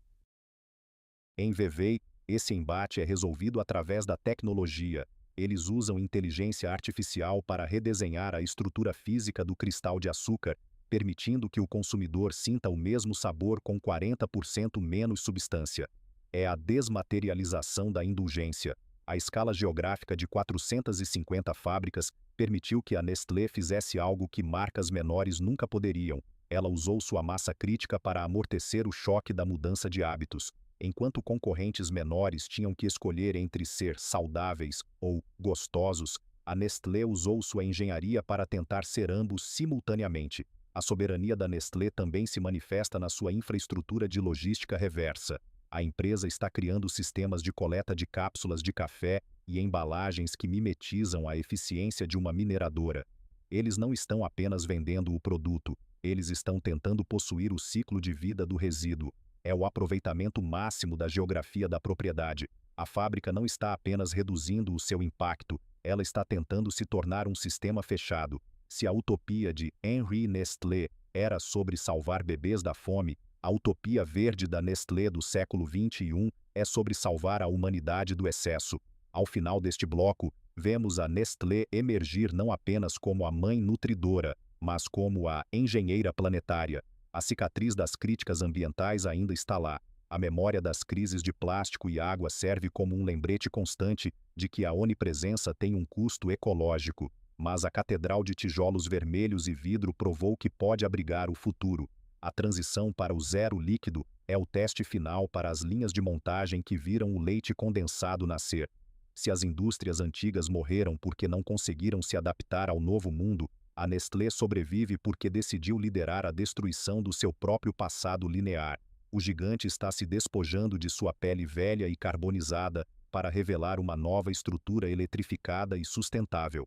Em Vevey, esse embate é resolvido através da tecnologia. Eles usam inteligência artificial para redesenhar a estrutura física do cristal de açúcar, permitindo que o consumidor sinta o mesmo sabor com 40% menos substância. É a desmaterialização da indulgência. A escala geográfica de 450 fábricas permitiu que a Nestlé fizesse algo que marcas menores nunca poderiam. Ela usou sua massa crítica para amortecer o choque da mudança de hábitos. Enquanto concorrentes menores tinham que escolher entre ser saudáveis ou gostosos, a Nestlé usou sua engenharia para tentar ser ambos simultaneamente. A soberania da Nestlé também se manifesta na sua infraestrutura de logística reversa. A empresa está criando sistemas de coleta de cápsulas de café e embalagens que mimetizam a eficiência de uma mineradora. Eles não estão apenas vendendo o produto, eles estão tentando possuir o ciclo de vida do resíduo. É o aproveitamento máximo da geografia da propriedade. A fábrica não está apenas reduzindo o seu impacto, ela está tentando se tornar um sistema fechado. Se a utopia de Henri Nestlé era sobre salvar bebês da fome, A utopia verde da Nestlé do século XXI é sobre salvar a humanidade do excesso. Ao final deste bloco, vemos a Nestlé emergir não apenas como a mãe nutridora, mas como a engenheira planetária. A cicatriz das críticas ambientais ainda está lá. A memória das crises de plástico e água serve como um lembrete constante de que a onipresença tem um custo ecológico, mas a catedral de tijolos vermelhos e vidro provou que pode abrigar o futuro. A transição para o zero líquido é o teste final para as linhas de montagem que viram o leite condensado nascer. Se as indústrias antigas morreram porque não conseguiram se adaptar ao novo mundo, a Nestlé sobrevive porque decidiu liderar a destruição do seu próprio passado linear. O gigante está se despojando de sua pele velha e carbonizada para revelar uma nova estrutura eletrificada e sustentável.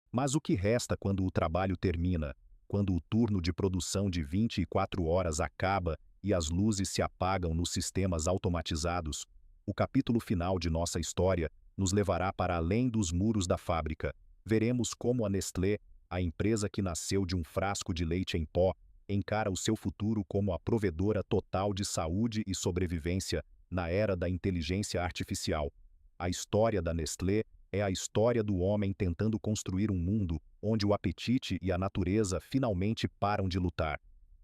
Mas o que resta quando o trabalho termina? Quando o turno de produção de 24 horas acaba e as luzes se apagam nos sistemas automatizados? O capítulo final de nossa história nos levará para além dos muros da fábrica. Veremos como a Nestlé, a empresa que nasceu de um frasco de leite em pó, encara o seu futuro como a provedora total de saúde e sobrevivência na era da inteligência artificial. A história da Nestlé é a história do homem tentando construir um mundo onde o apetite e a natureza finalmente param de lutar.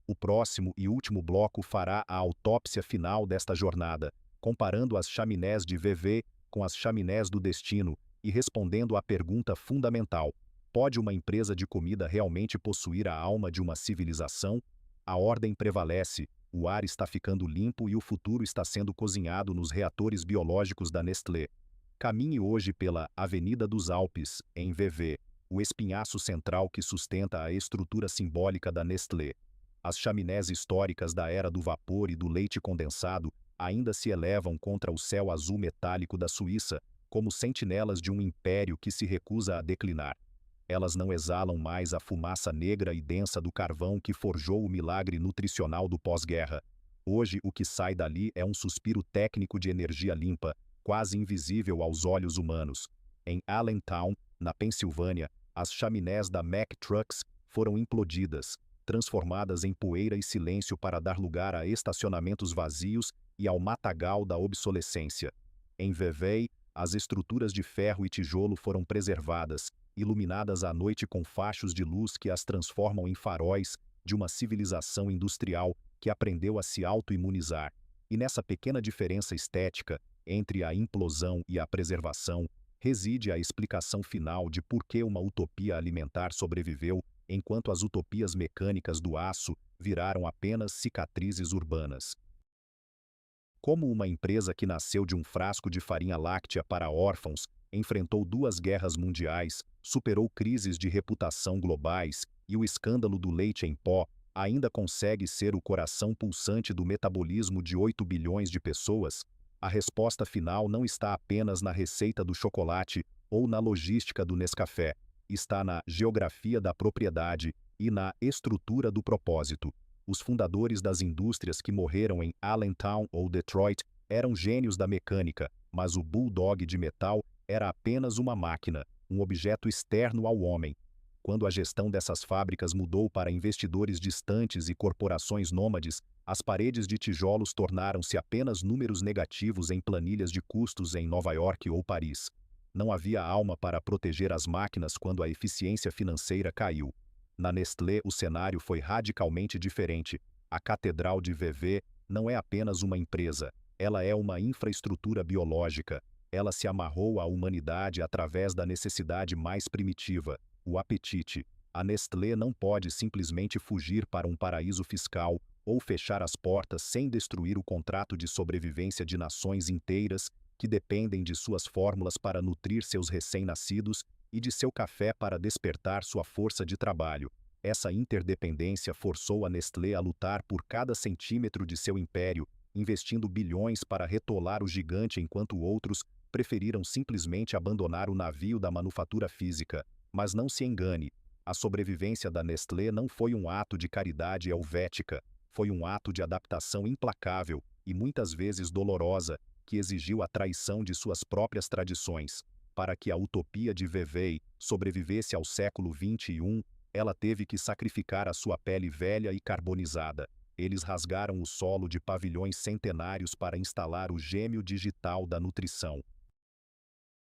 O próximo e último bloco fará a autópsia final desta jornada, comparando as chaminés de VV com as chaminés do destino e respondendo à pergunta fundamental: pode uma empresa de comida realmente possuir a alma de uma civilização? A ordem prevalece, o ar está ficando limpo e o futuro está sendo cozinhado nos reatores biológicos da Nestlé. Caminhe hoje pela Avenida dos Alpes, em VV, o espinhaço central que sustenta a estrutura simbólica da Nestlé. As chaminés históricas da era do vapor e do leite condensado ainda se elevam contra o céu azul metálico da Suíça, como sentinelas de um império que se recusa a declinar. Elas não exalam mais a fumaça negra e densa do carvão que forjou o milagre nutricional do pós-guerra. Hoje, o que sai dali é um suspiro técnico de energia limpa, quase invisível aos olhos humanos. Em Allentown, na Pensilvânia, as chaminés da Mack Trucks foram implodidas, transformadas em poeira e silêncio para dar lugar a estacionamentos vazios e ao matagal da obsolescência. Em Vevey, as estruturas de ferro e tijolo foram preservadas, iluminadas à noite com fachos de luz que as transformam em faróis de uma civilização industrial que aprendeu a se auto-imunizar. E nessa pequena diferença estética, entre a implosão e a preservação, reside a explicação final de por que uma utopia alimentar sobreviveu, enquanto as utopias mecânicas do aço viraram apenas cicatrizes urbanas. Como uma empresa que nasceu de um frasco de farinha láctea para órfãos, enfrentou 2 guerras mundiais, superou crises de reputação globais e o escândalo do leite em pó, ainda consegue ser o coração pulsante do metabolismo de 8 bilhões de pessoas? A resposta final não está apenas na receita do chocolate ou na logística do Nescafé, está na geografia da propriedade e na estrutura do propósito. Os fundadores das indústrias que morreram em Allentown ou Detroit eram gênios da mecânica, mas o bulldog de metal era apenas uma máquina, um objeto externo ao homem. Quando a gestão dessas fábricas mudou para investidores distantes e corporações nômades, as paredes de tijolos tornaram-se apenas números negativos em planilhas de custos em Nova York ou Paris. Não havia alma para proteger as máquinas quando a eficiência financeira caiu. Na Nestlé, o cenário foi radicalmente diferente. A Catedral de VV não é apenas uma empresa, ela é uma infraestrutura biológica. Ela se amarrou à humanidade através da necessidade mais primitiva, o apetite. A Nestlé não pode simplesmente fugir para um paraíso fiscal ou fechar as portas sem destruir o contrato de sobrevivência de nações inteiras que dependem de suas fórmulas para nutrir seus recém-nascidos e de seu café para despertar sua força de trabalho. Essa interdependência forçou a Nestlé a lutar por cada centímetro de seu império, investindo bilhões para retolar o gigante enquanto outros preferiram simplesmente abandonar o navio da manufatura física. Mas não se engane, a sobrevivência da Nestlé não foi um ato de caridade helvética, foi um ato de adaptação implacável e muitas vezes dolorosa, que exigiu a traição de suas próprias tradições. Para que a utopia de Vevey sobrevivesse ao século XXI, ela teve que sacrificar a sua pele velha e carbonizada. Eles rasgaram o solo de pavilhões centenários para instalar o gêmeo digital da nutrição.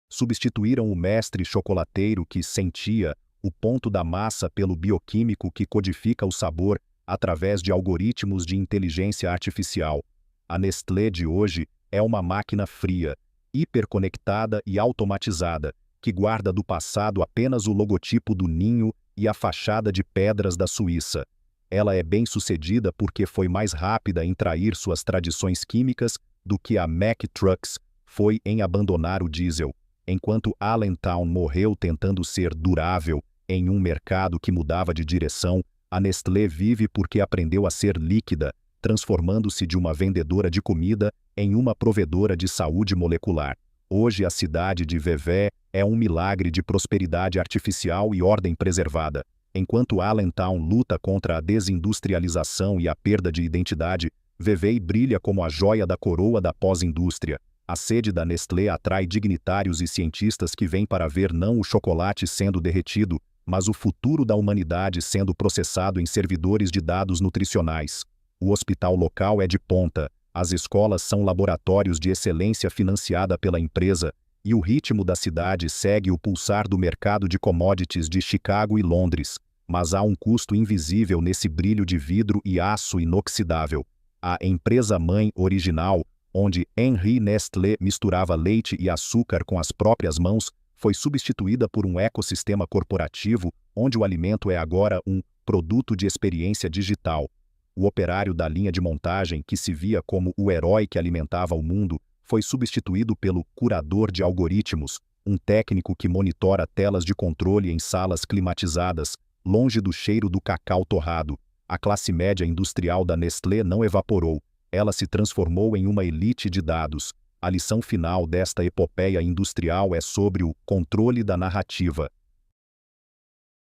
Substituíram o mestre chocolateiro que sentia o ponto da massa pelo bioquímico que codifica o sabor através de algoritmos de inteligência artificial. A Nestlé de hoje é uma máquina fria, hiperconectada e automatizada, que guarda do passado apenas o logotipo do ninho e a fachada de pedras da Suíça. Ela é bem-sucedida porque foi mais rápida em trair suas tradições químicas do que a Mack Trucks foi em abandonar o diesel. Enquanto Allentown morreu tentando ser durável em um mercado que mudava de direção, a Nestlé vive porque aprendeu a ser líquida, transformando-se de uma vendedora de comida em uma provedora de saúde molecular. Hoje a cidade de Vevey é um milagre de prosperidade artificial e ordem preservada. Enquanto Allentown luta contra a desindustrialização e a perda de identidade, Vevey brilha como a joia da coroa da pós-indústria. A sede da Nestlé atrai dignitários e cientistas que vêm para ver não o chocolate sendo derretido, mas o futuro da humanidade sendo processado em servidores de dados nutricionais. O hospital local é de ponta, as escolas são laboratórios de excelência financiada pela empresa, e o ritmo da cidade segue o pulsar do mercado de commodities de Chicago e Londres. Mas há um custo invisível nesse brilho de vidro e aço inoxidável. A empresa-mãe original, onde Henri Nestlé misturava leite e açúcar com as próprias mãos, foi substituída por um ecossistema corporativo onde o alimento é agora um produto de experiência digital. O operário da linha de montagem, que se via como o herói que alimentava o mundo, foi substituído pelo curador de algoritmos, um técnico que monitora telas de controle em salas climatizadas, longe do cheiro do cacau torrado. A classe média industrial da Nestlé não evaporou, ela se transformou em uma elite de dados. A lição final desta epopeia industrial é sobre o controle da narrativa.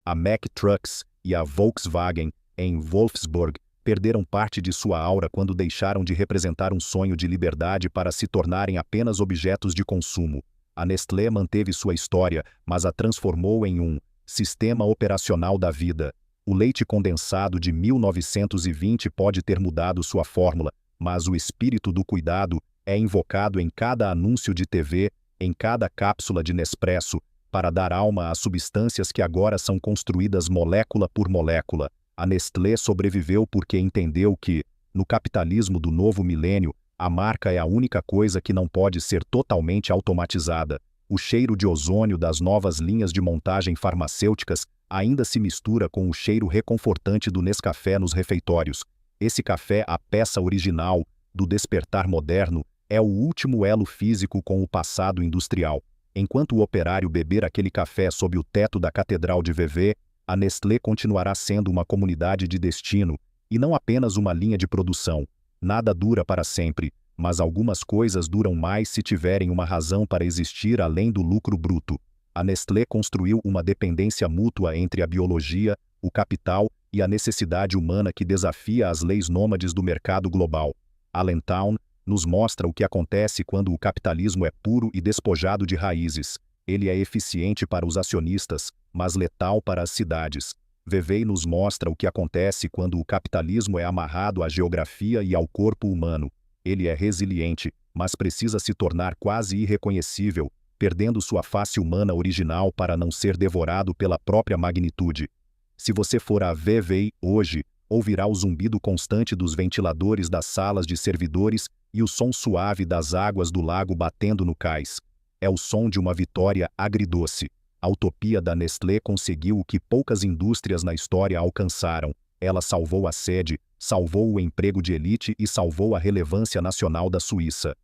A Mack Trucks e a Volkswagen, em Wolfsburg, perderam parte de sua aura quando deixaram de representar um sonho de liberdade para se tornarem apenas objetos de consumo. A Nestlé manteve sua história, mas a transformou em um sistema operacional da vida. O leite condensado de 1920 pode ter mudado sua fórmula, mas o espírito do cuidado é invocado em cada anúncio de TV, em cada cápsula de Nespresso, para dar alma às substâncias que agora são construídas molécula por molécula. A Nestlé sobreviveu porque entendeu que, no capitalismo do novo milênio, a marca é a única coisa que não pode ser totalmente automatizada. O cheiro de ozônio das novas linhas de montagem farmacêuticas ainda se mistura com o cheiro reconfortante do Nescafé nos refeitórios. Esse café, a peça original do despertar moderno, é o último elo físico com o passado industrial. Enquanto o operário beber aquele café sob o teto da Catedral de Vevey, a Nestlé continuará sendo uma comunidade de destino, e não apenas uma linha de produção. Nada dura para sempre, mas algumas coisas duram mais se tiverem uma razão para existir além do lucro bruto. A Nestlé construiu uma dependência mútua entre a biologia, o capital e a necessidade humana que desafia as leis nômades do mercado global. Allentown nos mostra o que acontece quando o capitalismo é puro e despojado de raízes. Ele é eficiente para os acionistas, mas letal para as cidades. Vevey nos mostra o que acontece quando o capitalismo é amarrado à geografia e ao corpo humano. Ele é resiliente, mas precisa se tornar quase irreconhecível, perdendo sua face humana original para não ser devorado pela própria magnitude. Se você for a Vevey hoje, ouvirá o zumbido constante dos ventiladores das salas de servidores e o som suave das águas do lago batendo no cais. É o som de uma vitória agridoce. A utopia da Nestlé conseguiu o que poucas indústrias na história alcançaram. Ela salvou a sede, salvou o emprego de elite e salvou a relevância nacional da Suíça.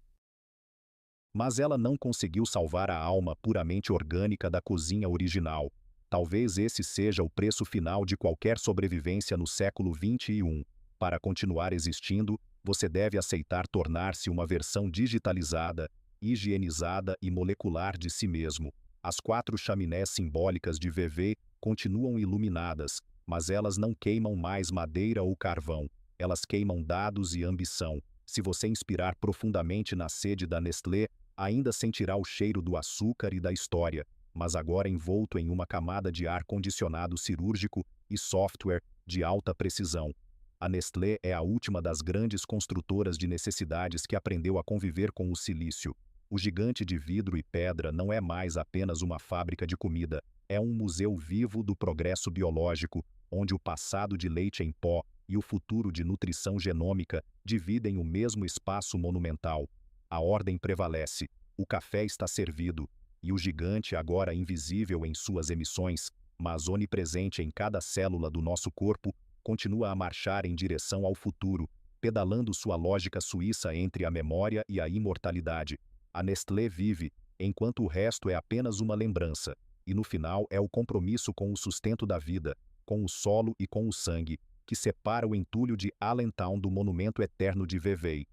Mas ela não conseguiu salvar a alma puramente orgânica da cozinha original. Talvez esse seja o preço final de qualquer sobrevivência no século XXI. Para continuar existindo, você deve aceitar tornar-se uma versão digitalizada, higienizada e molecular de si mesmo. As 4 chaminés simbólicas de Vevey continuam iluminadas, mas elas não queimam mais madeira ou carvão. Elas queimam dados e ambição. Se você inspirar profundamente na sede da Nestlé, ainda sentirá o cheiro do açúcar e da história, mas agora envolto em uma camada de ar-condicionado cirúrgico e software de alta precisão. A Nestlé é a última das grandes construtoras de necessidades que aprendeu a conviver com o silício. O gigante de vidro e pedra não é mais apenas uma fábrica de comida, é um museu vivo do progresso biológico, onde o passado de leite em pó e o futuro de nutrição genômica dividem o mesmo espaço monumental. A ordem prevalece, o café está servido, e o gigante, agora invisível em suas emissões, mas onipresente em cada célula do nosso corpo, continua a marchar em direção ao futuro, pedalando sua lógica suíça entre a memória e a imortalidade. A Nestlé vive, enquanto o resto é apenas uma lembrança, e no final é o compromisso com o sustento da vida, com o solo e com o sangue, que separa o entulho de Allentown do monumento eterno de Vevey.